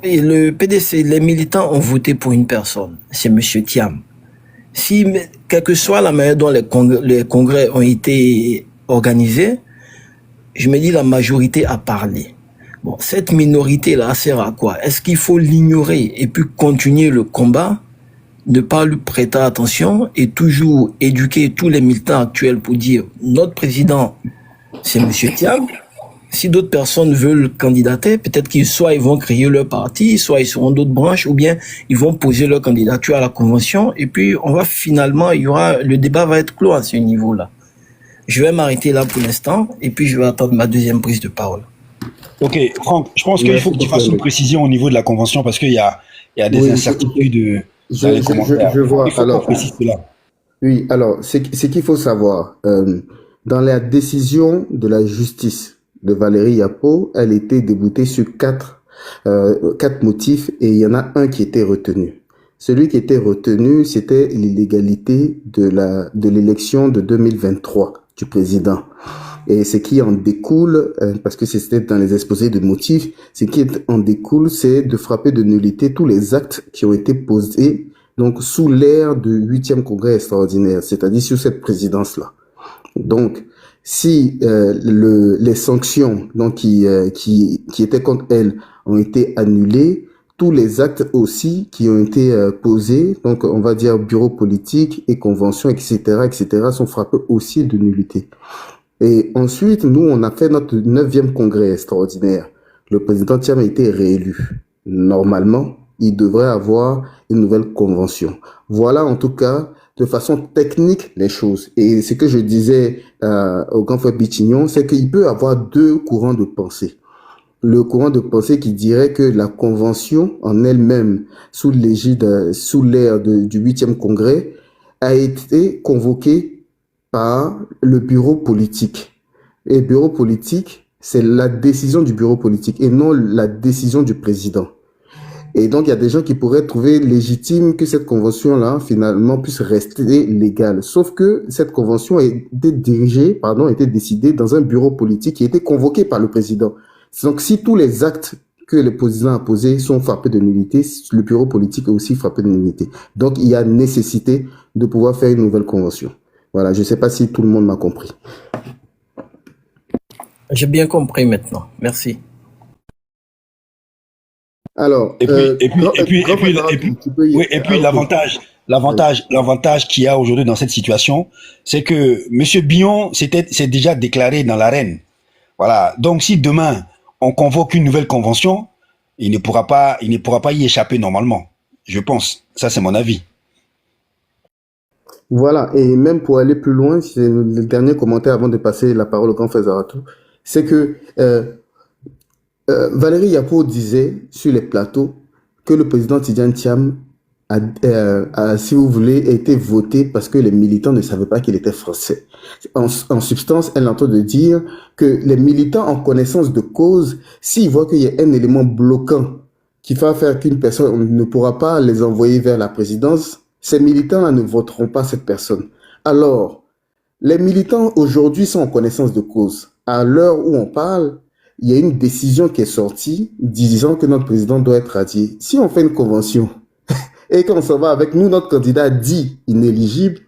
S11: Et le PDCI, les militants ont voté pour une personne, c'est Monsieur Thiam. Si, quelle que soit la manière dont les congrès ont été organisés, je me dis la majorité a parlé. Bon, cette minorité-là sert à quoi? Est-ce qu'il faut l'ignorer et puis continuer le combat, ne pas lui prêter attention et toujours éduquer tous les militants actuels pour dire notre président, c'est Monsieur Thiam. Si d'autres personnes veulent candidater, peut-être qu'ils soit ils vont créer leur parti, soit ils seront d'autres branches, ou bien ils vont poser leur candidature à la convention, et puis on va finalement, le débat va être clos à ce niveau-là. Je vais m'arrêter là pour l'instant, et puis je vais attendre ma deuxième prise de parole.
S6: Ok, Franck, je pense qu'il faut que tu fasses une précision au niveau de la convention, parce qu'il y a des incertitudes dans les commentaires.
S4: Je vois,
S6: il faut qu'on précise cela.
S4: Oui, alors, c'est qu'il faut savoir, dans la décision de la justice de Valérie Yapo, elle était déboutée sur quatre motifs, et il y en a un qui était retenu. Celui qui était retenu, c'était l'illégalité de l'élection de 2023 du président. Et ce qui en découle, parce que c'était dans les exposés de motifs, ce qui en découle, c'est de frapper de nullité tous les actes qui ont été posés donc sous l'ère du 8e congrès extraordinaire, c'est-à-dire sous cette présidence-là. Donc, si les sanctions donc qui étaient contre elle ont été annulées, tous les actes aussi qui ont été posés, donc on va dire bureau politique et convention, etc., sont frappés aussi de nullité. Et ensuite, nous, on a fait notre 9e congrès extraordinaire. Le président Thiam a été réélu. Normalement, il devrait avoir une nouvelle convention. Voilà, en tout cas, de façon technique, les choses. Et ce que je disais au grand frère Bichignon, c'est qu'il peut y avoir deux courants de pensée. Le courant de pensée qui dirait que la convention en elle-même, sous l'ère du 8e congrès, a été convoquée par le bureau politique. Et le bureau politique, c'est la décision du bureau politique et non la décision du président. Et donc, il y a des gens qui pourraient trouver légitime que cette convention-là, finalement, puisse rester légale. Sauf que cette convention a été décidée dans un bureau politique qui a été convoqué par le président. Donc, si tous les actes que le président a posés sont frappés de nullité, le bureau politique est aussi frappé de nullité. Donc, il y a nécessité de pouvoir faire une nouvelle convention. Voilà, je ne sais pas si tout le monde m'a compris.
S11: J'ai bien compris maintenant. Merci.
S4: Alors,
S6: l'avantage qu'il y a aujourd'hui dans cette situation, c'est que Monsieur Billon s'est déjà déclaré dans l'arène. Voilà. Donc, si demain on convoque une nouvelle convention, il ne pourra pas y échapper normalement. Je pense. Ça, c'est mon avis.
S4: Voilà, et même pour aller plus loin, c'est le dernier commentaire avant de passer la parole au grand frère Zaratou, c'est que Valérie Yapo disait sur les plateaux que le président Tidjane Thiam a, si vous voulez, été voté parce que les militants ne savaient pas qu'il était français. En substance, elle est en train de dire que les militants en connaissance de cause, s'ils voient qu'il y a un élément bloquant qui va faire qu'une personne ne pourra pas les envoyer vers la présidence, ces militants-là ne voteront pas cette personne. Alors, les militants aujourd'hui sont en connaissance de cause. À l'heure où on parle, il y a une décision qui est sortie disant que notre président doit être radié. Si on fait une convention et qu'on s'en va avec nous, notre candidat dit inéligible,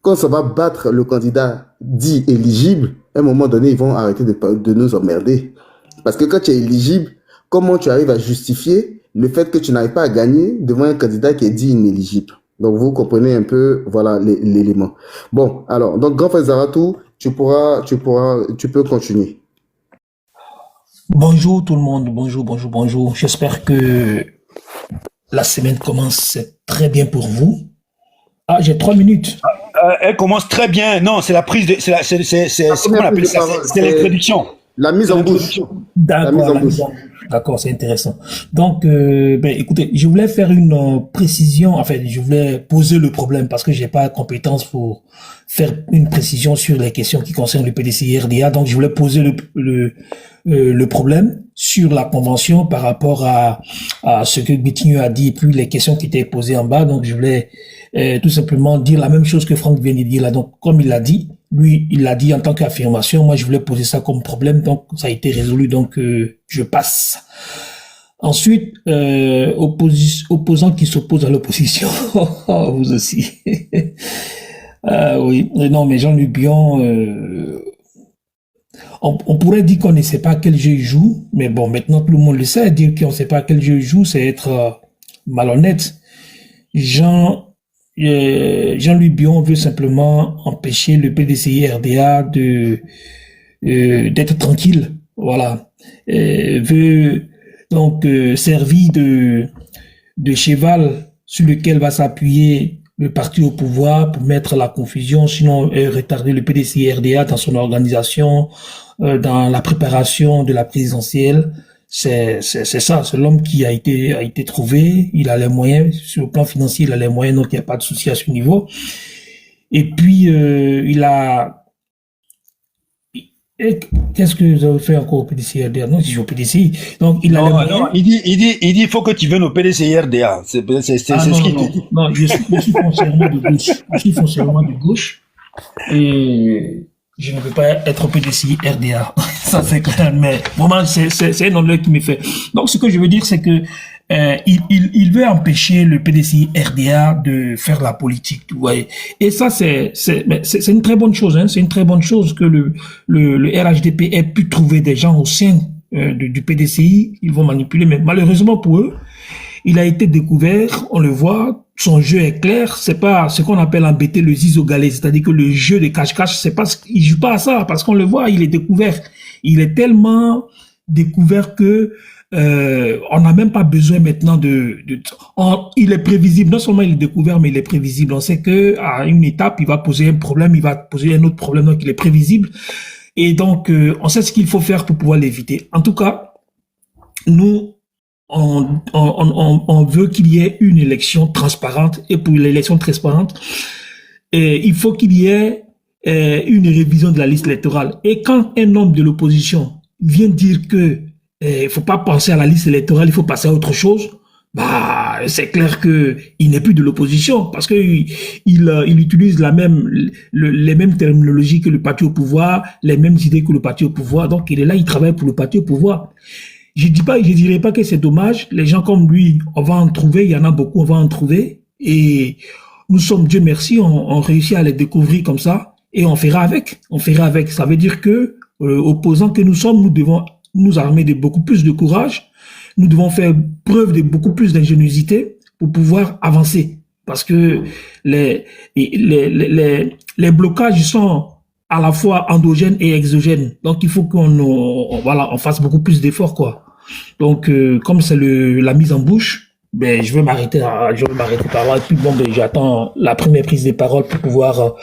S4: quand on va battre le candidat dit éligible, à un moment donné, ils vont arrêter de nous emmerder. Parce que quand tu es éligible, comment tu arrives à justifier le fait que tu n'arrives pas à gagner devant un candidat qui est dit inéligible? Donc, vous comprenez un peu, voilà, l'élément. Bon, alors, donc, grand frère Zaratou, tu peux continuer.
S12: Bonjour tout le monde, bonjour. J'espère que la semaine commence très bien pour vous. Ah, j'ai 3 minutes.
S6: Elle commence très bien. Non, c'est la prise de, comment on appelle ça? C'est l'introduction.
S4: La mise en bouche.
S12: D'accord. D'accord, c'est intéressant. Donc, écoutez, je voulais faire une précision, enfin, je voulais poser le problème parce que j'ai pas compétence pour faire une précision sur les questions qui concernent le PDCI RDA. Donc, je voulais poser le problème sur la convention par rapport à ce que Bitigno a dit et puis les questions qui étaient posées en bas. Donc, je voulais tout simplement dire la même chose que Franck vient de dire là. Donc, comme il l'a dit, lui, il l'a dit en tant qu'affirmation. Moi, je voulais poser ça comme problème. Donc, ça a été résolu. Donc, je passe. Ensuite, opposants qui s'opposent à l'opposition. Vous aussi. Oui. Non, mais Jean-Luc Bion, on pourrait dire qu'on ne sait pas quel jeu il joue. Mais bon, maintenant, tout le monde le sait. Dire qu'on ne sait pas quel jeu il joue, c'est être malhonnête. Jean-Louis Bion veut simplement empêcher le PDCI RDA d'être tranquille, voilà. Veut donc servir de cheval sur lequel va s'appuyer le parti au pouvoir pour mettre la confusion, sinon retarder le PDCI RDA dans son organisation, dans la préparation de la présidentielle. C'est ça, c'est l'homme qui a été trouvé, il a les moyens, sur le plan financier, il a les moyens, donc il n'y a pas de souci à ce niveau. Et puis, qu'est-ce que vous avez fait encore au PDCI RDA? Non, c'est au PDCI. Donc, il a les moyens.
S6: Non, il dit, il faut que tu viennes au PDCI RDA. C'est ce qu'il dit.
S12: Non, je suis foncièrement de gauche. Je suis foncièrement de gauche. Et je ne veux pas être au PDCI RDA. Ça, c'est clair, mais vraiment, c'est un honneur qui me fait. Donc, ce que je veux dire, c'est que il veut empêcher le PDCI RDA de faire la politique, vous voyez. Et ça, c'est une très bonne chose, hein. C'est une très bonne chose que le RHDP ait pu trouver des gens au sein du PDCI. Ils vont manipuler, mais malheureusement pour eux, il a été découvert, on le voit, son jeu est clair, c'est pas ce qu'on appelle embêter le zizo galais, c'est-à-dire que le jeu de cache-cache, c'est pas, il joue pas à ça, parce qu'on le voit, il est découvert. Il est tellement découvert que on n'a même pas besoin maintenant il est prévisible. Non seulement il est découvert, mais il est prévisible. On sait que à une étape, il va poser un problème, il va poser un autre problème, donc il est prévisible. Et donc, on sait ce qu'il faut faire pour pouvoir l'éviter. En tout cas, nous, on veut qu'il y ait une élection transparente. Et pour l'élection transparente, il faut qu'il y ait une révision de la liste électorale. Et quand un homme de l'opposition vient dire que il faut pas penser à la liste électorale, il faut passer à autre chose, bah c'est clair que il n'est plus de l'opposition parce que il utilise les mêmes terminologies que le parti au pouvoir, les mêmes idées que le parti au pouvoir. Donc il est là, il travaille pour le parti au pouvoir. Je dirais pas que c'est dommage. Les gens comme lui, on va en trouver, il y en a beaucoup, on va en trouver. Et nous sommes, Dieu merci, on réussit à les découvrir comme ça et on fera avec. Ça veut dire que opposants que nous sommes, nous devons nous armer de beaucoup plus de courage. Nous devons faire preuve de beaucoup plus d'ingéniosité pour pouvoir avancer. Parce que les blocages sont à la fois endogènes et exogènes. Donc, il faut on fasse beaucoup plus d'efforts, quoi. Donc, comme c'est la mise en bouche, je vais m'arrêter par là. Et puis, j'attends la première prise de parole pour pouvoir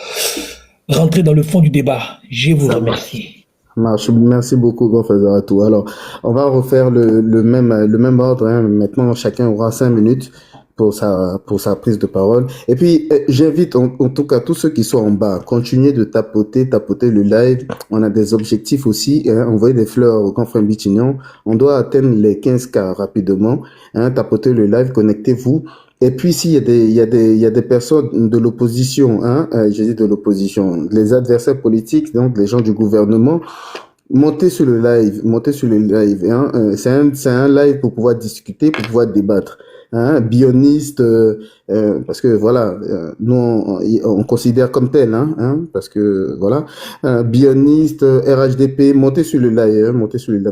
S12: rentrer dans le fond du débat. Je vous remercie.
S4: Merci beaucoup, grand Fazaratou. Alors, on va refaire le même ordre, hein. Maintenant, chacun aura 5 minutes pour sa prise de parole. Et puis, j'invite en tout cas tous ceux qui sont en bas, continuez de tapoter le live. On a des objectifs aussi, hein. Envoyer des fleurs au grand frère Bitignon. On doit atteindre les 15K rapidement, hein. Tapotez le live, connectez-vous. Et puis, s'il y a des personnes de l'opposition, hein, j'ai dit de l'opposition, les adversaires politiques, donc les gens du gouvernement, montez sur le live, hein. C'est un live pour pouvoir discuter, pour pouvoir débattre, hein. Bioniste, parce que voilà, nous on considère comme tel, hein, parce que voilà, bioniste, RHDP, montez sur le live,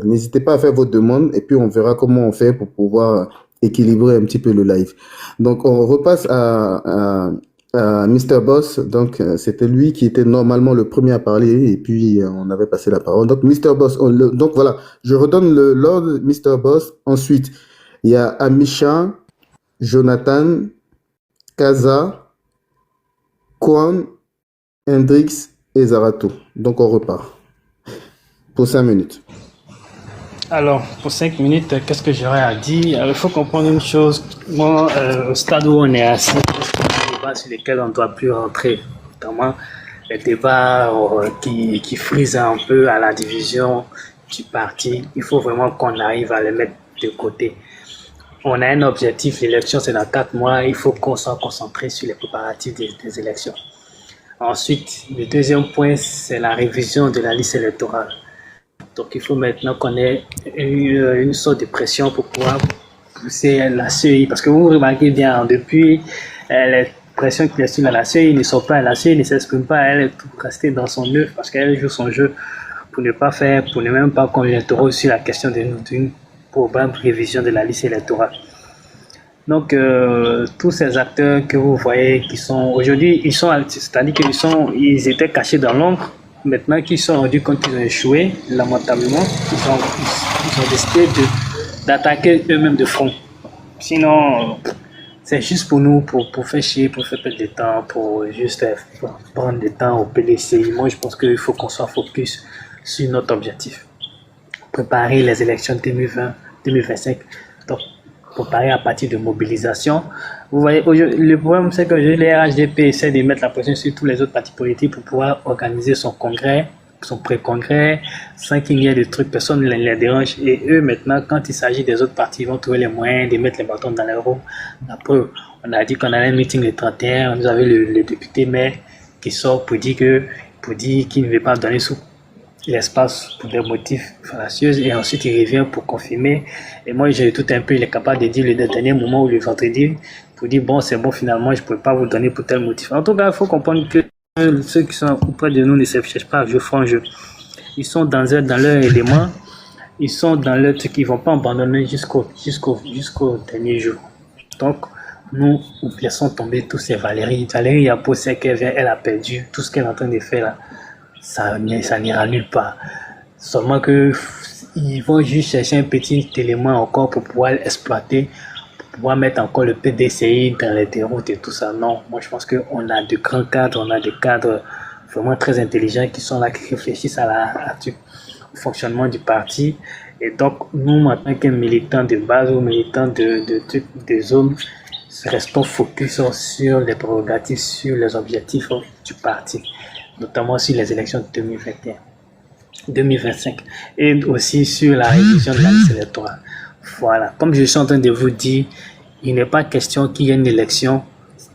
S4: N'hésitez pas à faire vos demandes et puis on verra comment on fait pour pouvoir équilibrer un petit peu le live. Donc on repasse à Mr. Boss. Donc c'était lui qui était normalement le premier à parler et puis on avait passé la parole. Donc Mr. Boss, donc voilà, je redonne l'ordre. Mr. Boss. Ensuite il y a Amisha, Jonathan, Kaza, Kwan, Hendrix et Zarato. Donc on repart pour 5 minutes.
S8: Alors, pour 5 minutes, qu'est-ce que j'aurais à dire? Il faut comprendre une chose. Moi, au stade où on est assis, c'est des débats sur lesquels on ne doit plus rentrer. Notamment les débats qui frisent un peu à la division du parti. Il faut vraiment qu'on arrive à les mettre de côté. On a un objectif, l'élection c'est dans 4 mois. Il faut qu'on soit concentré sur les préparatifs des élections. Ensuite, le deuxième point, c'est la révision de la liste électorale. Donc, il faut maintenant qu'on ait une sorte de pression pour pouvoir pousser la CEI. Parce que vous remarquez bien, depuis les pressions qu'il y a sur la CEI ne sont pas, la CEI ne s'exprime pas, elle est restée dans son œuf parce qu'elle joue son jeu pour ne même pas qu'on l'interroge sur la question d'une probable révision de la liste électorale. Donc, tous ces acteurs que vous voyez qui sont aujourd'hui, c'est-à-dire qu'ils étaient cachés dans l'ombre. Maintenant qu'ils sont rendus compte qu'ils ont échoué lamentablement, ils ont décidé d'attaquer eux-mêmes de front. Sinon, c'est juste pour nous, pour faire chier, pour faire perdre du temps, pour juste prendre du temps au PDCI. Moi, je pense qu'il faut qu'on soit focus sur notre objectif. Préparer les élections 2020-2025. Donc, préparer à partir de mobilisation. Vous voyez, le problème, c'est que les RHDP essaient de mettre la pression sur tous les autres partis politiques pour pouvoir organiser son congrès, son pré-congrès, sans qu'il y ait de trucs, personne ne les dérange. Et eux, maintenant, quand il s'agit des autres partis, ils vont trouver les moyens de mettre les bâtons dans les roues. Après, on a dit qu'on avait un meeting le 31, vous avez le député maire qui sort pour dire qu'il ne veut pas donner sous l'espace pour des motifs fallacieux, et ensuite il revient pour confirmer. Et moi, j'ai tout un peu, il est capable de dire le dernier moment ou le vendredi pour dire bon, c'est bon, finalement, je ne peux pas vous donner pour tel motif. En tout cas, il faut comprendre que ceux qui sont auprès de nous ne se cherchent pas à jouer franc jeu. Ils sont dans leur élément, ils sont dans leur truc, ils ne vont pas abandonner jusqu'au dernier jour. Donc, nous laissons tomber tous ces Valérie. Valérie a posé elle a perdu tout ce qu'elle est en train de faire là. Ça n'ira nulle part. Seulement que ils vont juste chercher un petit élément encore pour pouvoir exploiter, pour pouvoir mettre encore le PDCI dans les déroutes et tout ça. Non, moi je pense qu'on a de grands cadres, on a des cadres vraiment très intelligents qui sont là, qui réfléchissent au fonctionnement du parti. Et donc, nous, en tant que militants de base ou militants de zone, restons focus sur les prérogatives, sur les objectifs du parti, notamment sur les élections de 2025 et aussi sur la révision de la liste électorale. Voilà, comme je suis en train de vous dire, il n'est pas question qu'il y ait une élection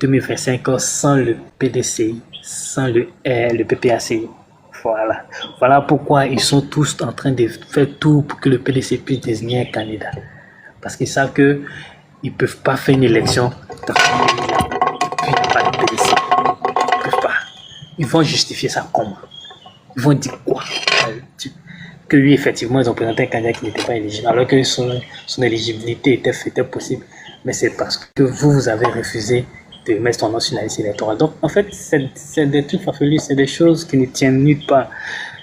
S8: 2025 sans le PDCI, sans le PPACI. Voilà pourquoi ils sont tous en train de faire tout pour que le PDC puisse désigner un candidat. Parce qu'ils savent qu'ils ne peuvent pas faire une élection dans pas de PDC. Ils ne peuvent pas. Ils vont justifier ça comment? Ils vont dire quoi? Que oui, effectivement, ils ont présenté un candidat qui n'était pas éligible, alors que son éligibilité était possible. Mais c'est parce que vous avez refusé de mettre son nom sur la liste électorale. Donc, en fait, c'est des trucs farfelus, c'est des choses qui ne tiennent nulle part.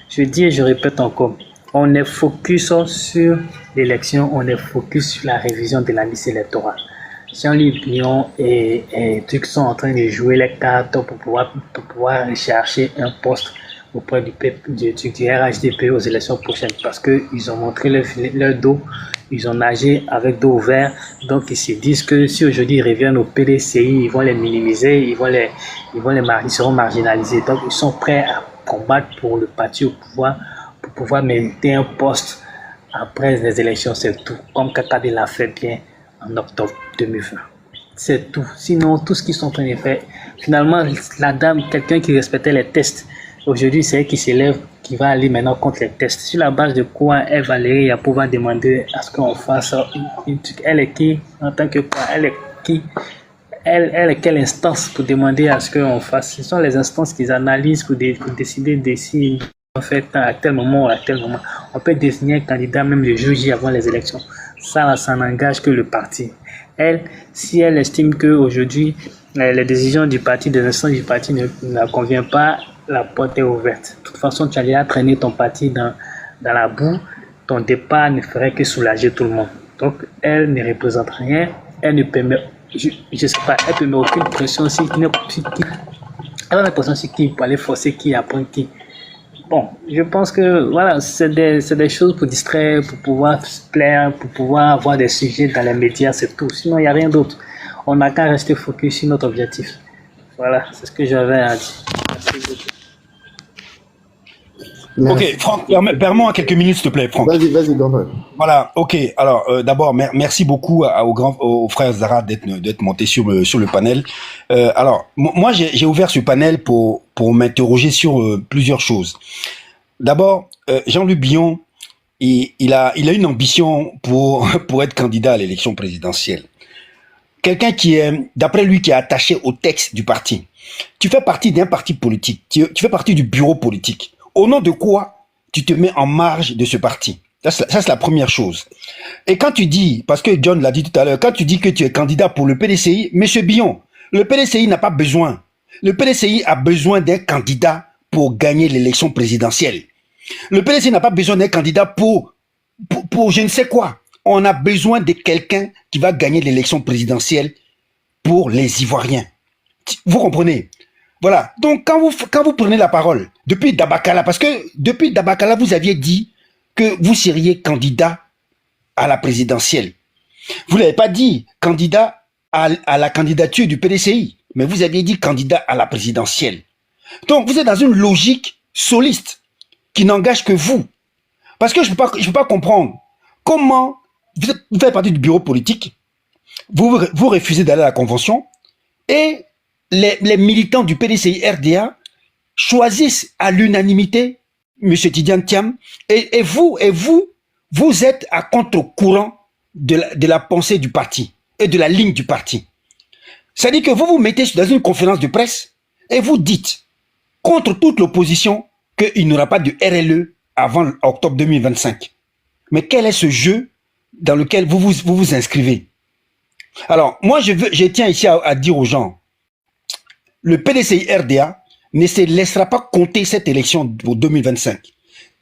S8: Je dis et je répète encore, on est focus sur l'élection, on est focus sur la révision de la liste électorale. Jean-Luc Lyon et trucs sont en train de jouer les cartes pour pouvoir rechercher un poste auprès du RHDP aux élections prochaines, parce qu'ils ont montré leur dos, ils ont nagé avec dos ouvert, donc ils se disent que si aujourd'hui ils reviennent au PDCI, ils vont les minimiser, ils seront marginalisés, donc ils sont prêts à combattre pour le parti au pouvoir, pour pouvoir mériter un poste après les élections, c'est tout, comme Kakade l'a fait bien en octobre 2020. C'est tout. Sinon, tout ce qu'ils sont en train de faire, finalement, la dame, quelqu'un qui respectait les tests, aujourd'hui, c'est elle qui s'élève, qui va aller maintenant contre les tests. Sur la base de quoi elle, Valérie, à pouvoir demander à ce qu'on fasse une truc. Elle est qui en tant que quoi? Elle est qui? Elle est quelle instance pour demander à ce qu'on fasse? Ce sont les instances qu'ils analysent pour décider de si en fait à tel moment ou à tel moment. On peut désigner un candidat même le jour J avant les élections. Ça n'engage que le parti. Elle, si elle estime qu'aujourd'hui, les décisions du parti, des instances du parti ne la conviennent pas, la porte est ouverte. De toute façon, tu as déjà traîné ton parti dans la boue. Ton départ ne ferait que soulager tout le monde. Donc, elle ne représente rien. Elle ne permet, je sais pas, elle ne permet aucune pression. Elle a l'impression sur qui pour aller forcer qui, apprendre qui. bon, je pense que voilà, c'est des choses pour distraire, pour pouvoir se plaire, pour pouvoir avoir des sujets dans les médias, c'est tout. Sinon, il n'y a rien d'autre. On n'a qu'à rester focus sur notre objectif. Voilà, c'est ce que j'avais à dire. Merci beaucoup.
S6: Ok, Franck, permets-moi quelques minutes, s'il te plaît, Franck.
S4: Vas-y, Gandre.
S6: Voilà, ok. Alors, d'abord, merci beaucoup au frère Zara d'être monté sur le panel. Alors, moi, j'ai ouvert ce panel pour m'interroger sur plusieurs choses. D'abord, Jean-Luc Billon, il a une ambition pour être candidat à l'élection présidentielle. Quelqu'un qui est, d'après lui, qui est attaché au texte du parti. Tu fais partie d'un parti politique. Tu fais partie du bureau politique. Au nom de quoi tu te mets en marge de ce parti? Ça, c'est la première chose. Et quand tu dis, parce que John l'a dit tout à l'heure, quand tu dis que tu es candidat pour le PDCI, monsieur Billon, le PDCI n'a pas besoin. Le PDCI a besoin d'un candidat pour gagner l'élection présidentielle. Le PDCI n'a pas besoin d'un candidat pour je ne sais quoi. On a besoin de quelqu'un qui va gagner l'élection présidentielle pour les Ivoiriens. Vous comprenez? Voilà. Donc, quand vous prenez la parole, depuis Dabakala, parce que depuis Dabakala, vous aviez dit que vous seriez candidat à la présidentielle. Vous n'avez pas dit candidat à la candidature du PDCI, mais vous aviez dit candidat à la présidentielle. Donc, vous êtes dans une logique soliste qui n'engage que vous. Parce que je peux pas comprendre comment vous faites partie du bureau politique, vous refusez d'aller à la convention et les militants du PDCI RDA choisissent à l'unanimité M. Tidiane Thiam et vous êtes à contre-courant de la pensée du parti et de la ligne du parti. C'est-à-dire que vous vous mettez dans une conférence de presse et vous dites contre toute l'opposition qu'il n'y aura pas de RLE avant octobre 2025. Mais quel est ce jeu dans lequel vous vous inscrivez? Alors, moi, je tiens ici à dire aux gens, le PDCI RDA ne se laissera pas compter cette élection pour 2025.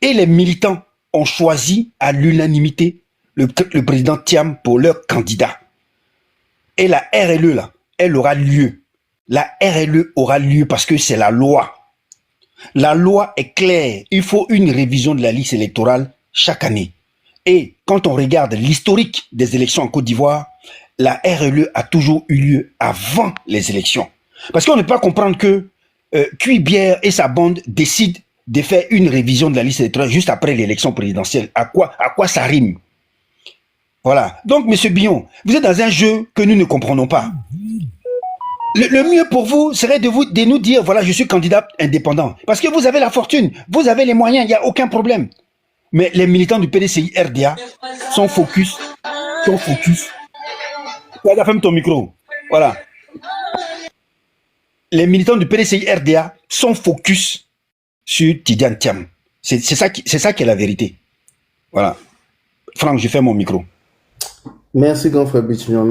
S6: Et les militants ont choisi à l'unanimité le président Thiam pour leur candidat. Et la RLE, là, elle aura lieu. La RLE aura lieu parce que c'est la loi. La loi est claire. Il faut une révision de la liste électorale chaque année. Et quand on regarde l'historique des élections en Côte d'Ivoire, la RLE a toujours eu lieu avant les élections. Parce qu'on ne peut pas comprendre que Cuibière et sa bande décident de faire une révision de la liste électorale juste après l'élection présidentielle. À quoi ça rime? Voilà. Donc, M. Billon, vous êtes dans un jeu que nous ne comprenons pas. Le mieux pour vous serait de nous dire, voilà, je suis candidat indépendant. Parce que vous avez la fortune, vous avez les moyens, il n'y a aucun problème. Mais les militants du PDCI RDA sont focus. Ferme ton micro. Voilà. Les militants du PDCI RDA sont focus sur Tidiane Thiam. C'est ça qui est la vérité. Voilà. Franck, je ferme mon micro.
S4: Merci grand frère Bitignon,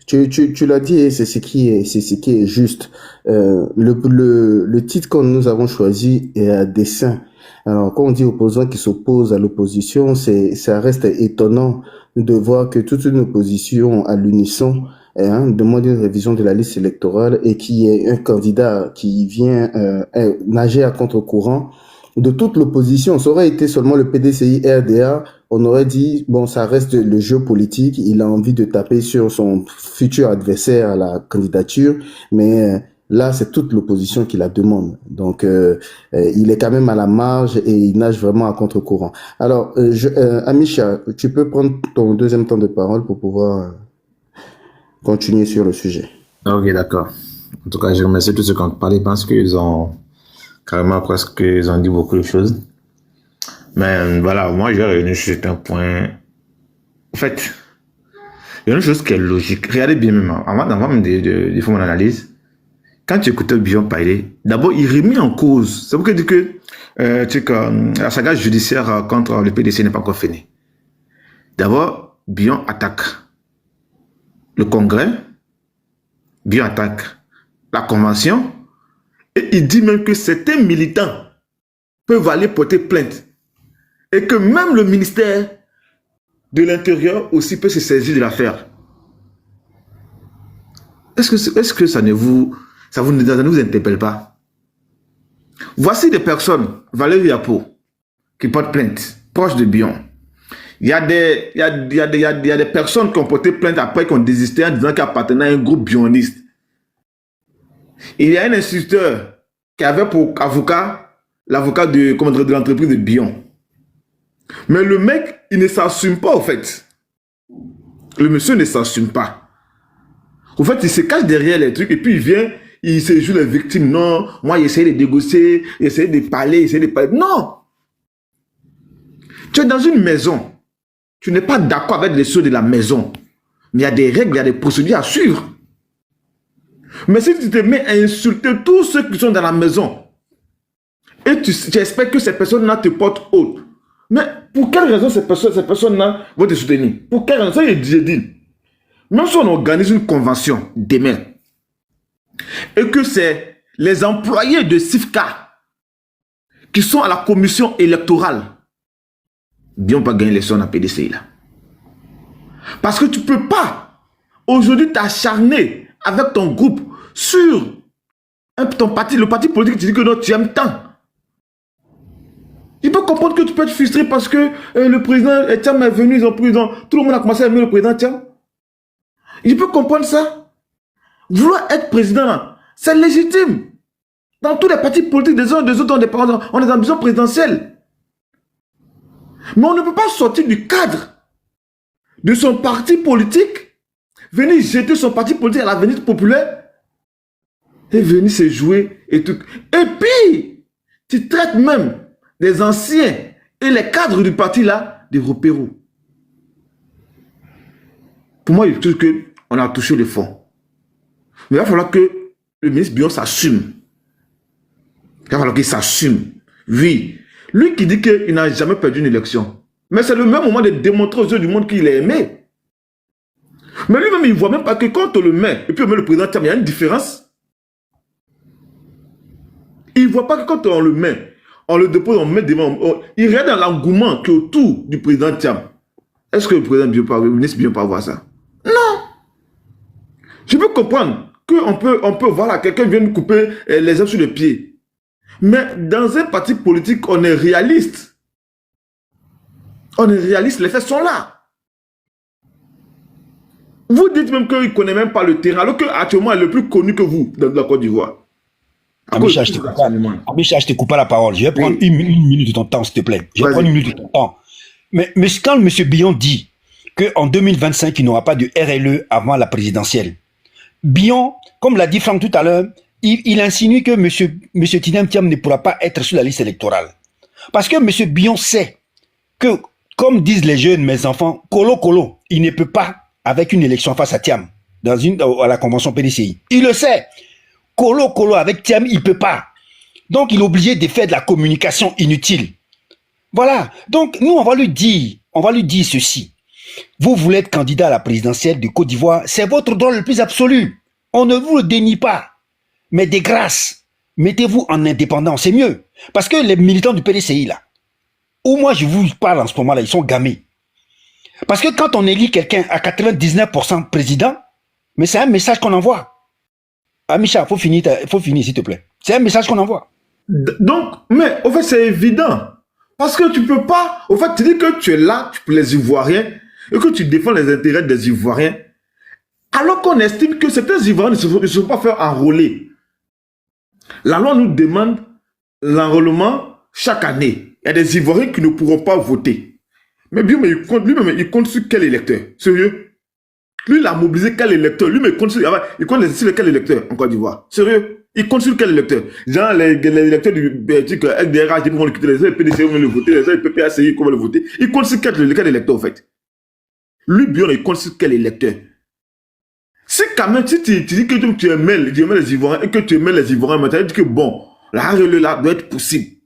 S4: tu l'as dit, c'est ce qui est juste. Le titre que nous avons choisi est à dessein. Alors quand on dit opposant qui s'oppose à l'opposition, ça reste étonnant de voir que toute une opposition à l'unisson demande une révision de la liste électorale et qui est un candidat qui vient nager à contre-courant de toute l'opposition. Ça aurait été seulement le PDCI RDA, on aurait dit, bon, ça reste le jeu politique, il a envie de taper sur son futur adversaire à la candidature, mais là, c'est toute l'opposition qui la demande. Donc, il est quand même à la marge et il nage vraiment à contre-courant. Alors, Amisha, tu peux prendre ton deuxième temps de parole pour pouvoir continuer sur le sujet.
S5: Ok, d'accord. En tout cas, je remercie tous ceux qui ont parlé parce qu'ils ont carrément presque, ils ont dit beaucoup de choses. Mais voilà, moi, je vais revenir sur un point. En fait, il y a une chose qui est logique. Regardez bien même, avant même de faire mon analyse, quand tu écoutes Billon parler, d'abord, il remet en cause. C'est pourquoi je dis que la saga judiciaire contre le PDC n'est pas encore finie. D'abord, Billon attaque le Congrès, Billon attaque la Convention, et il dit même que certains militants peuvent aller porter plainte. Et que même le ministère de l'Intérieur aussi peut se saisir de l'affaire. Est-ce que ça ne vous interpelle pas? Voici des personnes, Valérie Yapo, qui portent plainte, proches de Bion. Il y a des personnes qui ont porté plainte après, qui ont désisté en disant qu'ils appartenaient à un groupe bioniste. Il y a un instituteur qui avait pour avocat l'avocat de l'entreprise de Bion. Mais le mec, il ne s'assume pas, au fait. Le monsieur ne s'assume pas. Au fait, il se cache derrière les trucs et puis il vient, il se joue les victimes. Non, moi, j'essaie de négocier, j'essaie de parler, Non! Tu es dans une maison. Tu n'es pas d'accord avec les choses de la maison. Mais il y a des règles, il y a des procédures à suivre. Mais si tu te mets à insulter tous ceux qui sont dans la maison, et tu espères que ces personnes-là te portent haute, mais pour quelle raison ces personnes-là vont te soutenir? Pour quelle raison? J'ai dit, même si on organise une convention demain, et que c'est les employés de SIFCA qui sont à la commission électorale, bien pas gagner les sons à PDCI là. Parce que tu ne peux pas aujourd'hui t'acharner avec ton groupe sur ton parti, le parti politique, tu dis que non, tu aimes tant. Il peut comprendre que tu peux être frustré parce que le président Thiam est venu, ils ont pris, tout le monde a commencé à aimer le président Thiam. Il peut comprendre ça. Vouloir être président, c'est légitime. Dans tous les partis politiques, des uns et des autres, on a des ambitions présidentielles. Mais on ne peut pas sortir du cadre de son parti politique, venir jeter son parti politique à l'avenir populaire et venir se jouer et tout. Et puis, tu traites même des anciens et les cadres du parti là des repéros. Pour moi, je trouve qu'on a touché le fond. Mais il va falloir que le ministre Bion s'assume. Il va falloir qu'il s'assume. Oui. Lui qui dit qu'il n'a jamais perdu une élection. Mais c'est le même moment de démontrer aux yeux du monde qu'il est aimé. Mais lui-même, il ne voit même pas que quand on le met, et puis on met le président Thiam, il y a une différence. Il ne voit pas que quand on le met, on le dépose, on met devant, il regarde dans l'engouement qui est autour du président Thiam. Est-ce que le président Bion, le ministre Bion peut avoir ça? Non. Je peux comprendre qu'on peut voilà, quelqu'un vient nous couper les hommes sur les pieds. Mais dans un parti politique, on est réaliste. On est réaliste, les faits sont là. Vous dites même qu'il ne connaît même pas le terrain, alors qu'actuellement, il est le plus connu que vous dans la Côte d'Ivoire.
S6: Amicha, je te coupe pas la parole. Je vais prendre une minute de ton temps, s'il te plaît. Je vais prendre une minute de ton temps. Mais quand M. Bion dit qu'en 2025, il n'aura pas de RLE avant la présidentielle, Bion, comme l'a dit Franck tout à l'heure, il insinue que M. Tidem Thiam ne pourra pas être sur la liste électorale. Parce que M. Bion sait que, comme disent les jeunes, mes enfants, Colo, il ne peut pas, avec une élection face à Thiam, à la convention PDCI. Il le sait. Colo, avec Thiam, il ne peut pas. Donc, il est obligé de faire de la communication inutile. Voilà. Donc, nous, on va lui dire ceci. Vous voulez être candidat à la présidentielle de Côte d'Ivoire, c'est votre droit le plus absolu. On ne vous le dénie pas. Mais de grâce, mettez-vous en indépendant, c'est mieux. Parce que les militants du PDCI, là, où moi je vous parle en ce moment-là, ils sont gamés. Parce que quand on élit quelqu'un à 99% président, mais c'est un message qu'on envoie. Amicha, faut finir s'il te plaît. C'est un message qu'on envoie.
S5: Donc, mais au fait, c'est évident. Parce que tu peux pas, au fait, tu dis que tu es là pour les Ivoiriens et que tu défends les intérêts des Ivoiriens, alors qu'on estime que certains Ivoiriens ne se sont pas fait enrôler. La loi nous demande l'enrôlement chaque année. Il y a des Ivoiriens qui ne pourront pas voter. Mais lui-même, il compte sur quel électeur? Sérieux? Lui, il a mobilisé quel électeur? Lui, il compte sur quel électeur en Côte d'Ivoire? Sérieux? Il compte sur quel électeur? Genre, les électeurs du LDRH vont le quitter, les PDC vont le voter, les PPACI vont le voter. Il compte sur quel électeur, en fait? Lui, Bion, il compte sur quel électeur? Si quand même, si tu dis que tu aimais les Ivoiriens et que tu aimais les Ivoiriens, maintenant, tu dis que bon, la RLE là doit être possible.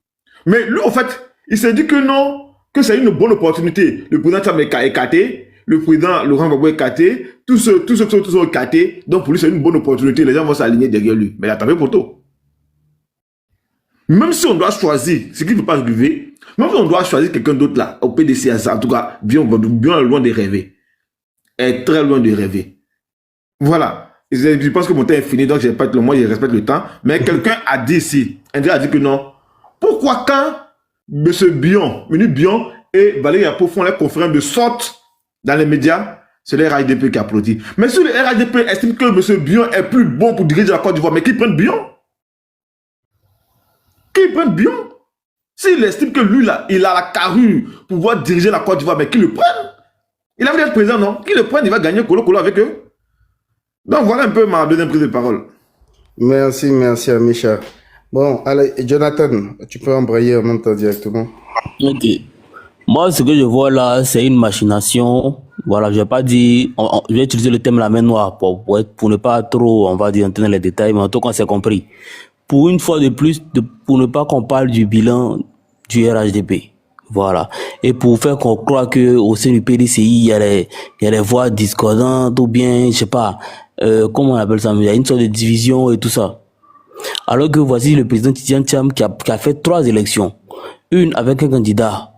S5: Mais lui, en fait, il s'est dit que non, que c'est une bonne opportunité. Le président Thiam est écarté, le président Laurent Gbagbo est écarté, tous ceux qui sont écartés. Donc pour lui, c'est une bonne opportunité. Les gens vont s'aligner derrière lui. Mais il a tapé pour tout. Même si on doit choisir, ce qui ne peut pas arriver, même si on doit choisir quelqu'un d'autre là, au PDC, en tout cas, bien loin de rêver. Est très loin de rêver. Voilà. Je pense que mon temps est fini, donc je respecte le respecte le temps. Mais quelqu'un a dit ici, André a dit que non, pourquoi quand M. Bion, Menu Bion et Valérie Yapo font les conférences de sorte dans les médias, c'est le RHDP qui applaudit. Mais si le RHDP estime que M. Bion est plus bon pour diriger la Côte d'Ivoire, mais qui prenne Bion? Qui prenne Bion? S'il estime que lui, là, il a la carrure pour pouvoir diriger la Côte d'Ivoire, mais qu'il le prenne. Il a envie d'être président, non? Qu'il le prenne, il va gagner colo-colo avec eux. Donc voilà un peu ma deuxième prise de parole.
S4: Merci, Amisha. Bon, allez, Jonathan, tu peux embrayer en même temps directement.
S7: Ok. Moi, ce que je vois là, c'est une machination. Voilà, je vais pas dire, je vais utiliser le thème la main noire pour ne pas trop, on va dire, entrer dans les détails, mais en tout cas, c'est compris. Pour une fois de plus, pour ne pas qu'on parle du bilan du RHDP. Voilà. Et pour faire qu'on croit que au sein du PDCI, il y a les voix discordantes ou bien, je sais pas, comment on appelle ça, il y a une sorte de division et tout ça. Alors que voici le président Tidjane Thiam qui a fait 3 élections. Une avec un candidat,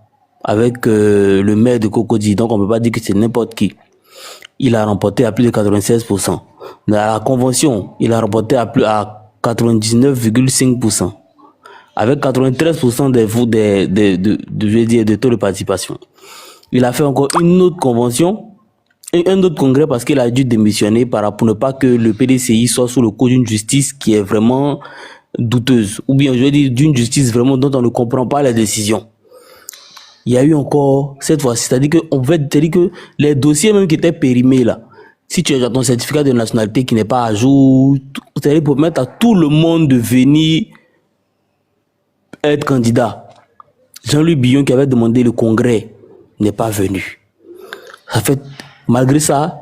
S7: avec le maire de Cocody, donc on peut pas dire que c'est n'importe qui. Il a remporté à plus de 96%. Mais à la convention, il a remporté à 99,5%. Avec 93% des taux de participation. Il a fait encore une autre convention, et un autre congrès parce qu'il a dû démissionner pour ne pas que le PDCI soit sous le coup d'une justice qui est vraiment douteuse. Ou bien, je veux dire, d'une justice vraiment dont on ne comprend pas les décisions. Il y a eu encore, cette fois-ci, c'est-à-dire que les dossiers même qui étaient périmés là, si tu as ton certificat de nationalité qui n'est pas à jour, c'est-à-dire pour permettre à tout le monde de venir être candidat. Jean-Louis Billon qui avait demandé le congrès n'est pas venu. Ça fait, malgré ça,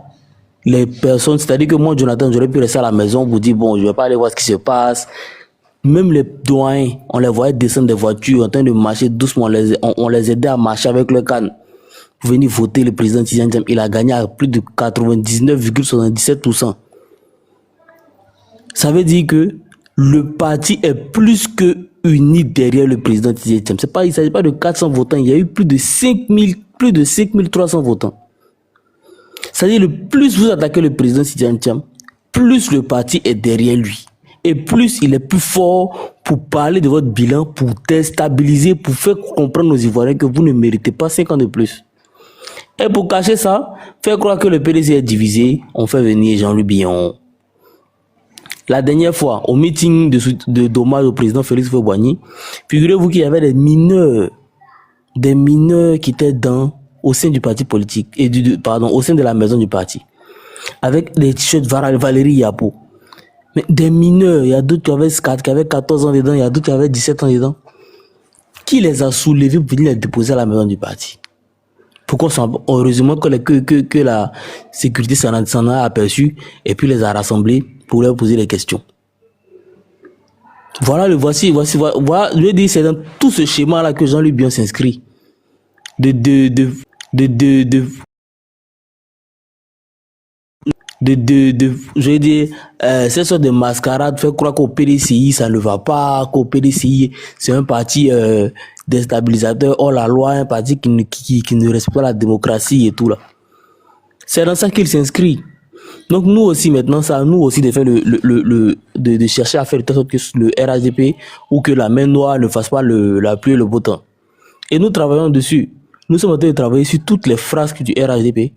S7: les personnes, c'est-à-dire que moi, Jonathan, j'aurais pu rester à la maison pour dire, bon, je vais pas aller voir ce qui se passe. Même les doyens, on les voyait descendre des voitures en train de marcher doucement, on les aidait à marcher avec le canne. Pour venir voter le président Tidjane Thiam, il a gagné à plus de 99,77%. Ça veut dire que le parti est plus que uni derrière le président Tidjane Thiam. Il ne s'agit pas de 400 votants, il y a eu plus de 5300 votants. C'est-à-dire, le plus vous attaquez le président Tidjane Thiam, plus le parti est derrière lui. Et plus il est plus fort pour parler de votre bilan, pour déstabiliser, pour faire comprendre aux Ivoiriens que vous ne méritez pas 5 ans de plus. Et pour cacher ça, faire croire que le PDC est divisé, on fait venir Jean-Louis Billon. La dernière fois, au meeting d'hommage au président Félix Houphouët-Boigny, figurez-vous qu'il y avait des mineurs qui étaient au sein du parti politique, au sein de la maison du parti, avec des t-shirts Valérie Yapo. Mais des mineurs, il y a d'autres qui avaient 14 ans dedans, il y a d'autres qui avaient 17 ans dedans. Qui les a soulevés pour venir les déposer à la maison du parti? Pourquoi heureusement que la sécurité s'en a aperçu et puis les a rassemblés pour leur poser des questions. Voilà, voici, je veux dire, c'est dans tout ce schéma-là que Jean-Louis Billon s'inscrit. Je veux dire, cette sorte de mascarade fait croire qu'au PDCI ça ne va pas, qu'au PDCI c'est un parti déstabilisateur, hors la loi, un parti qui ne respecte pas la démocratie et tout là. C'est dans ça qu'il s'inscrit. Donc nous aussi maintenant, ça nous aussi de faire de chercher à faire de telle sorte que le RHDP ou que la main noire ne fasse pas la pluie et le beau temps. Et nous travaillons dessus. Nous sommes en train de travailler sur toutes les frasques du RHDP.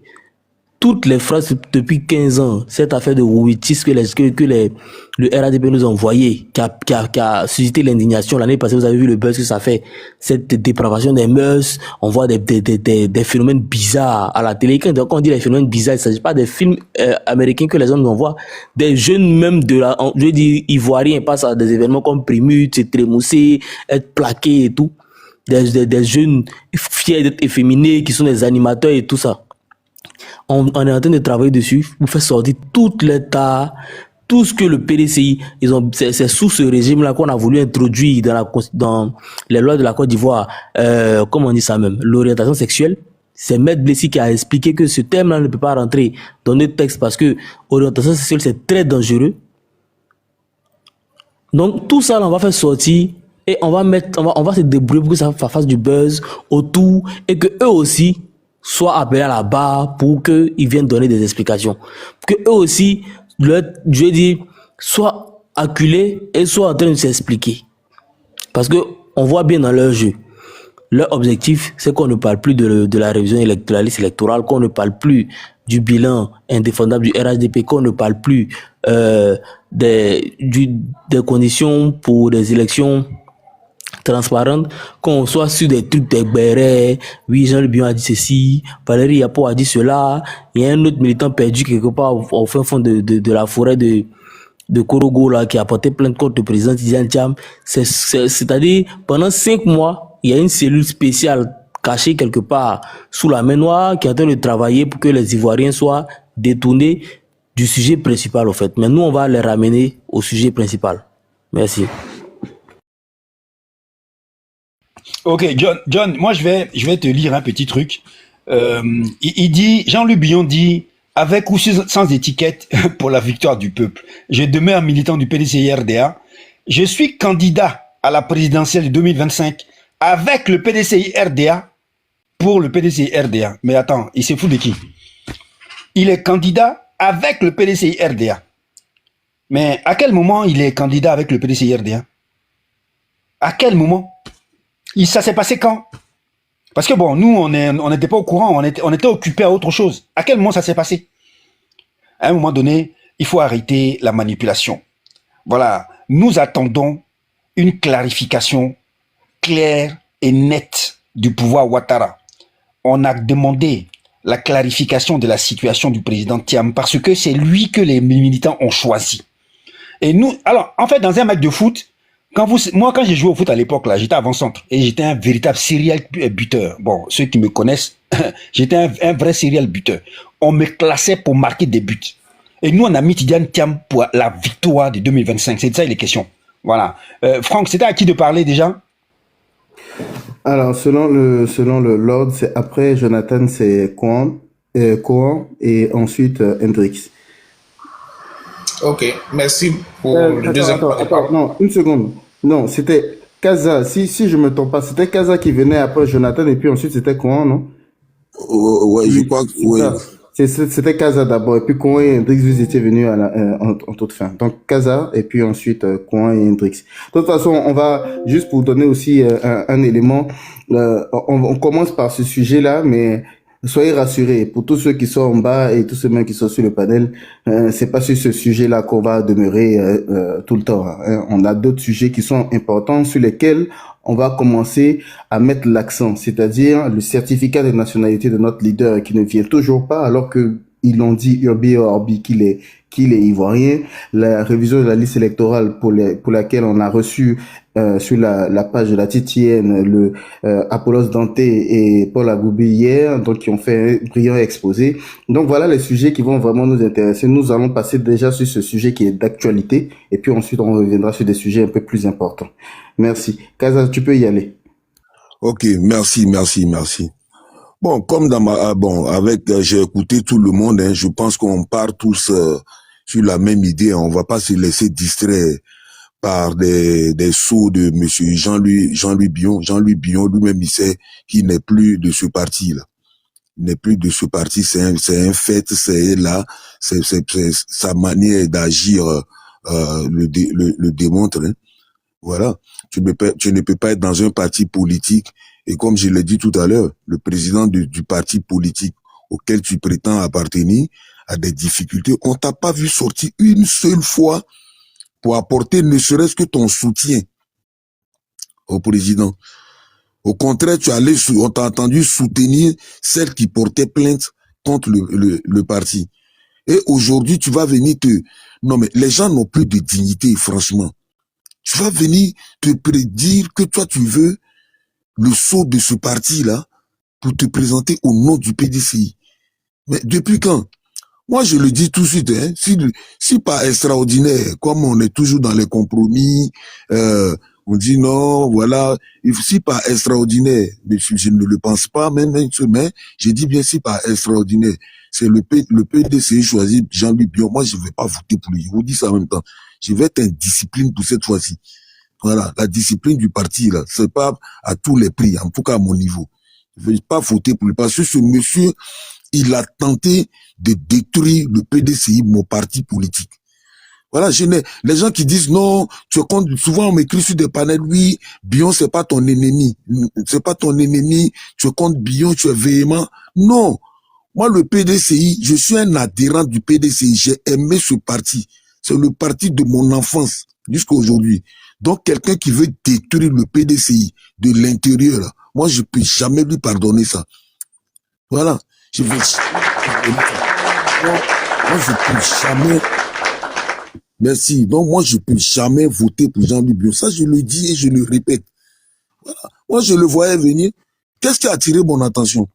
S7: Toutes les phrases depuis 15 ans, cette affaire de Wouitis que le RHDP nous a envoyé, qui a suscité l'indignation. L'année passée, vous avez vu le buzz que ça fait. Cette dépravation des mœurs, on voit des phénomènes bizarres à la télé. Quand on dit des phénomènes bizarres, il ne s'agit pas des films américains que les gens nous envoient. Des jeunes même je veux dire, ivoiriens passent à des événements comme Primute, se trémousser, être plaqués et tout. Des jeunes fiers d'être efféminés, qui sont des animateurs et tout ça. On est en train de travailler dessus pour faire sortir tout l'État, tout ce que le PDCI, c'est sous ce régime-là qu'on a voulu introduire dans les lois de la Côte d'Ivoire, comment on dit ça même, l'orientation sexuelle. C'est Maître Blessy qui a expliqué que ce thème-là ne peut pas rentrer dans notre texte parce que orientation sexuelle, c'est très dangereux. Donc, tout ça, là, on va faire sortir et on va se débrouiller pour que ça fasse du buzz autour et que eux aussi soient appelés à la barre pour qu'ils viennent donner des explications. Pour que eux aussi, je veux dire, soient acculés et soient en train de s'expliquer. Parce que on voit bien dans leur jeu. Leur objectif, c'est qu'on ne parle plus de la révision de la liste électorale, qu'on ne parle plus du bilan indéfendable du RHDP, qu'on ne parle plus des conditions pour des élections transparentes, qu'on soit sur des trucs des bérets. Oui, Jean-Luc Bion a dit ceci, Valérie Yapo a dit cela, il y a un autre militant perdu quelque part au fin fond de la forêt de Korogo là, qui a porté plainte contre le président Tidiane Thiam. C'est-à-dire, pendant 5 mois, il y a une cellule spéciale cachée quelque part sous la main noire qui est en train de travailler pour que les Ivoiriens soient détournés du sujet principal, au fait. Mais nous, on va les ramener au sujet principal. Merci.
S6: Ok, John, moi je vais te lire un petit truc. Il dit, Jean-Luc Billon dit, avec ou sans étiquette pour la victoire du peuple. Je demeure militant du PDCI-RDA. Je suis candidat à la présidentielle de 2025 avec le PDCI-RDA pour le PDCI-RDA. Mais attends, il se fout de qui? Il est candidat avec le PDCI-RDA. Mais à quel moment il est candidat avec le PDCI-RDA? À quel moment? Ça s'est passé quand? Parce que bon, nous, on n'était pas au courant, on était occupés à autre chose. À quel moment ça s'est passé? À un moment donné, il faut arrêter la manipulation. Voilà, nous attendons une clarification claire et nette du pouvoir Ouattara. On a demandé la clarification de la situation du président Thiam parce que c'est lui que les militants ont choisi. Et nous, alors, en fait, dans un match de foot, moi, quand j'ai joué au foot à l'époque, là, j'étais avant-centre et j'étais un véritable serial buteur. Bon, ceux qui me connaissent, j'étais un vrai serial buteur. On me classait pour marquer des buts. Et nous, on a mis Tidiane Thiam pour la victoire de 2025. C'est de ça il est question. Voilà. Franck, c'était à qui de parler déjà?
S4: Alors, selon le l'ordre, c'est après Jonathan, c'est Coan et ensuite Hendrix.
S10: Ok, merci pour le deuxième.
S4: Attends, non, une seconde. Non, c'était Kaza. Si je me trompe pas, c'était Kaza qui venait après Jonathan et puis ensuite c'était Coan, non?
S9: Ouais, je crois que, ouais.
S4: C'était Kaza d'abord et puis Coan et Hendrix, vous étiez venus en toute fin. Donc Kaza et puis ensuite Coan et Hendrix. De toute façon, on va juste pour donner aussi un élément. On commence par ce sujet-là, mais soyez rassurés, pour tous ceux qui sont en bas et tous ceux même qui sont sur le panel, c'est pas sur ce sujet-là qu'on va demeurer tout le temps. Hein. On a d'autres sujets qui sont importants sur lesquels on va commencer à mettre l'accent, c'est-à-dire le certificat de nationalité de notre leader qui ne vient toujours pas alors que ils l'ont dit Urbi et Orbi qu'il est ivoirien, la révision de la liste électorale pour laquelle on a reçu sur la page de la TTN le Apollos Dante et Paul Agoubi hier, donc qui ont fait un brillant exposé. Donc voilà les sujets qui vont vraiment nous intéresser. Nous allons passer déjà sur ce sujet qui est d'actualité et puis ensuite on reviendra sur des sujets un peu plus importants. Merci. Kaza, tu peux y aller.
S9: Ok, merci. Bon, comme j'ai écouté tout le monde, hein, je pense qu'on part tous sur la même idée. On va pas se laisser distraire par des sauts de monsieur Jean-Louis Billon. Jean-Louis Billon lui-même, il sait qu'il n'est plus de ce parti-là. Il n'est plus de ce parti, c'est un fait, c'est sa manière d'agir le démontre. Hein. Voilà. Tu ne peux pas être dans un parti politique. Et comme je l'ai dit tout à l'heure, le président du parti politique auquel tu prétends appartenir a des difficultés. On t'a pas vu sortir une seule fois pour apporter ne serait-ce que ton soutien au président. Au contraire, on t'a entendu soutenir celle qui portait plainte contre le parti. Et aujourd'hui, tu vas venir non mais les gens n'ont plus de dignité, franchement. Tu vas venir te prédire que toi tu veux le saut de ce parti-là pour te présenter au nom du PDCI. Mais depuis quand? Moi, je le dis tout de suite, hein, si pas extraordinaire, comme on est toujours dans les compromis, on dit non, voilà, si pas extraordinaire, mais je ne le pense pas, même, mais je dis bien si pas extraordinaire, c'est le PDCI choisi Jean-Louis Billon. Moi, je vais pas voter pour lui. Je vous dis ça en même temps. Je vais être indiscipline pour cette fois-ci. Voilà, la discipline du parti, là, c'est pas à tous les prix, en tout cas à mon niveau. Je vais pas voter pour lui, parce que ce monsieur, il a tenté de détruire le PDCI, mon parti politique. Voilà, les gens qui disent non, souvent on m'écrit sur des panels, oui, Bion, c'est pas ton ennemi. C'est pas ton ennemi, tu es contre Bion, tu es véhément. Non. Moi, le PDCI, je suis un adhérent du PDCI. J'ai aimé ce parti. C'est le parti de mon enfance jusqu'à aujourd'hui. Donc, quelqu'un qui veut détruire le PDCI de l'intérieur, moi, je peux jamais lui pardonner ça. Voilà. Je vais moi, je peux jamais. Merci. Donc, moi, je peux jamais voter pour Jean-Louis Bion. Ça, je le dis et je le répète. Voilà. Moi, je le voyais venir. Qu'est-ce qui a attiré mon attention?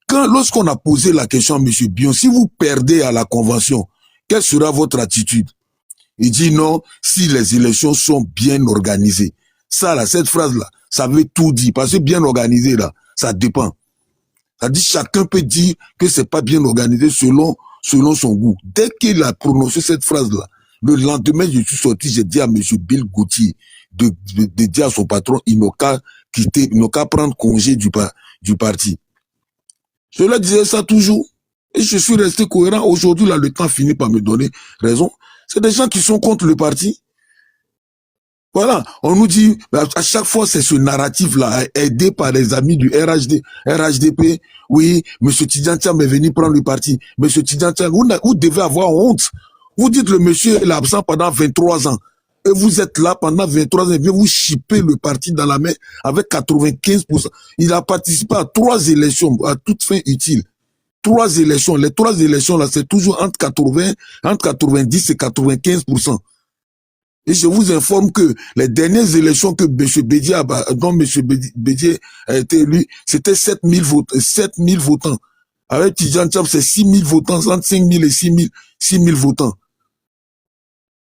S9: Lorsqu'on a posé la question à M. Bion, si vous perdez à la convention, quelle sera votre attitude? Il dit non, si les élections sont bien organisées. Ça, là, cette phrase-là, ça veut tout dire. Parce que bien organisé, là, ça dépend. Ça dit chacun peut dire que c'est pas bien organisé selon son goût. Dès qu'il a prononcé cette phrase-là, le lendemain, je suis sorti, j'ai dit à M. Bill Gauthier de dire à son patron, il n'a qu'à quitter, il n'a qu'à prendre congé du parti. Je leur disais ça toujours. Et je suis resté cohérent. Aujourd'hui, là, le temps finit par me donner raison. C'est des gens qui sont contre le parti. Voilà. On nous dit, à chaque fois, c'est ce narratif-là, aidé par les amis du RHDP. Oui, M. Tidjantiam est venu prendre le parti. M. Tidjantiam, vous devez avoir honte. Vous dites le monsieur est absent pendant 23 ans. Et vous êtes là pendant 23 ans, et bien vous chippez le parti dans la main avec 95%. Il a participé à 3 élections, à toutes fins utiles. 3 élections. Les 3 élections, là, c'est toujours entre 90 et 95%. Et je vous informe que les dernières élections que dont M. Bédier a été élu, c'était 7000 votants. Avec Tidjantiam, c'est 6000 votants, entre 5000 et 6000 votants.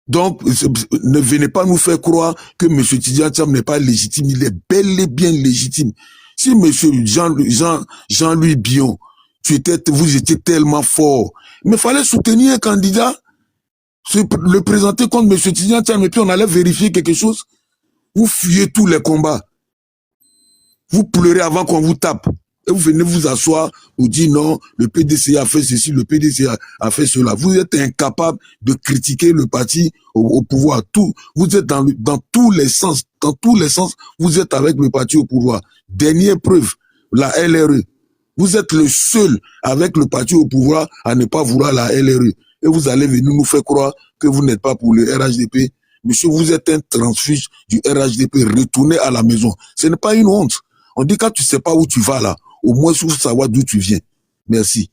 S9: Donc, ne venez pas nous faire croire que M. Tidjantiam n'est pas légitime. Il est bel et bien légitime. Si M. Jean-Louis Bion, vous étiez tellement fort, mais il fallait soutenir un candidat, le présenter contre M. Tidjantiam, et puis on allait vérifier quelque chose. Vous fuyez tous les combats. Vous pleurez avant qu'on vous tape. Et vous venez vous asseoir, vous dire non, le PDC a fait ceci, le PDC a fait cela. Vous êtes incapable de critiquer le parti au pouvoir. Vous êtes dans tous les sens, vous êtes avec le parti au pouvoir. Dernière preuve, la LRE. Vous êtes le seul avec le parti au pouvoir à ne pas vouloir la LRE. Et vous allez venir nous faire croire que vous n'êtes pas pour le RHDP. Monsieur, vous êtes un transfuge du RHDP. Retournez à la maison. Ce n'est pas une honte. On dit quand tu sais pas où tu vas là, au moins il faut savoir d'où tu viens. Merci.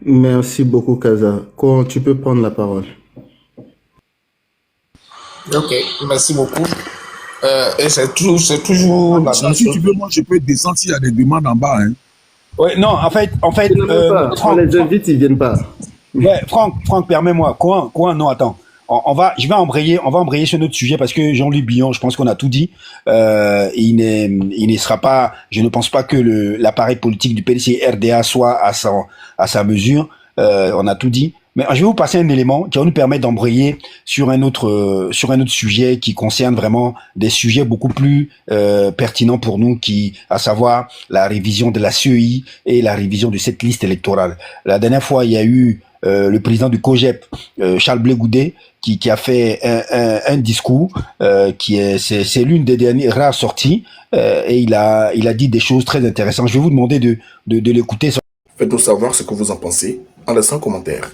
S4: Merci beaucoup, Kaza. Quand tu peux prendre la parole.
S10: Ok, merci beaucoup. Et c'est toujours la
S9: Si tu veux, moi je peux descendre s'il y a des demandes en bas. Hein.
S6: Ouais, non, en fait,
S4: Franck, les invites, ils viennent pas.
S6: Ouais, Franck, permets-moi. Quoi, non, attends. On va embrayer sur notre sujet parce que Jean-Louis Bion, je pense qu'on a tout dit. Il ne sera pas, je ne pense pas que l'appareil politique du PDC RDA soit à sa mesure. On a tout dit. Mais je vais vous passer un élément qui va nous permettre d'embrayer sur un autre sujet qui concerne vraiment des sujets beaucoup plus pertinents pour nous, à savoir la révision de la CEI et la révision de cette liste électorale. La dernière fois, il y a eu le président du COGEP, Charles Blé Goudé, qui a fait un discours c'est l'une des dernières rares sorties et il a dit des choses très intéressantes. Je vais vous demander de l'écouter.
S1: Faites-nous savoir ce que vous en pensez en laissant un commentaire.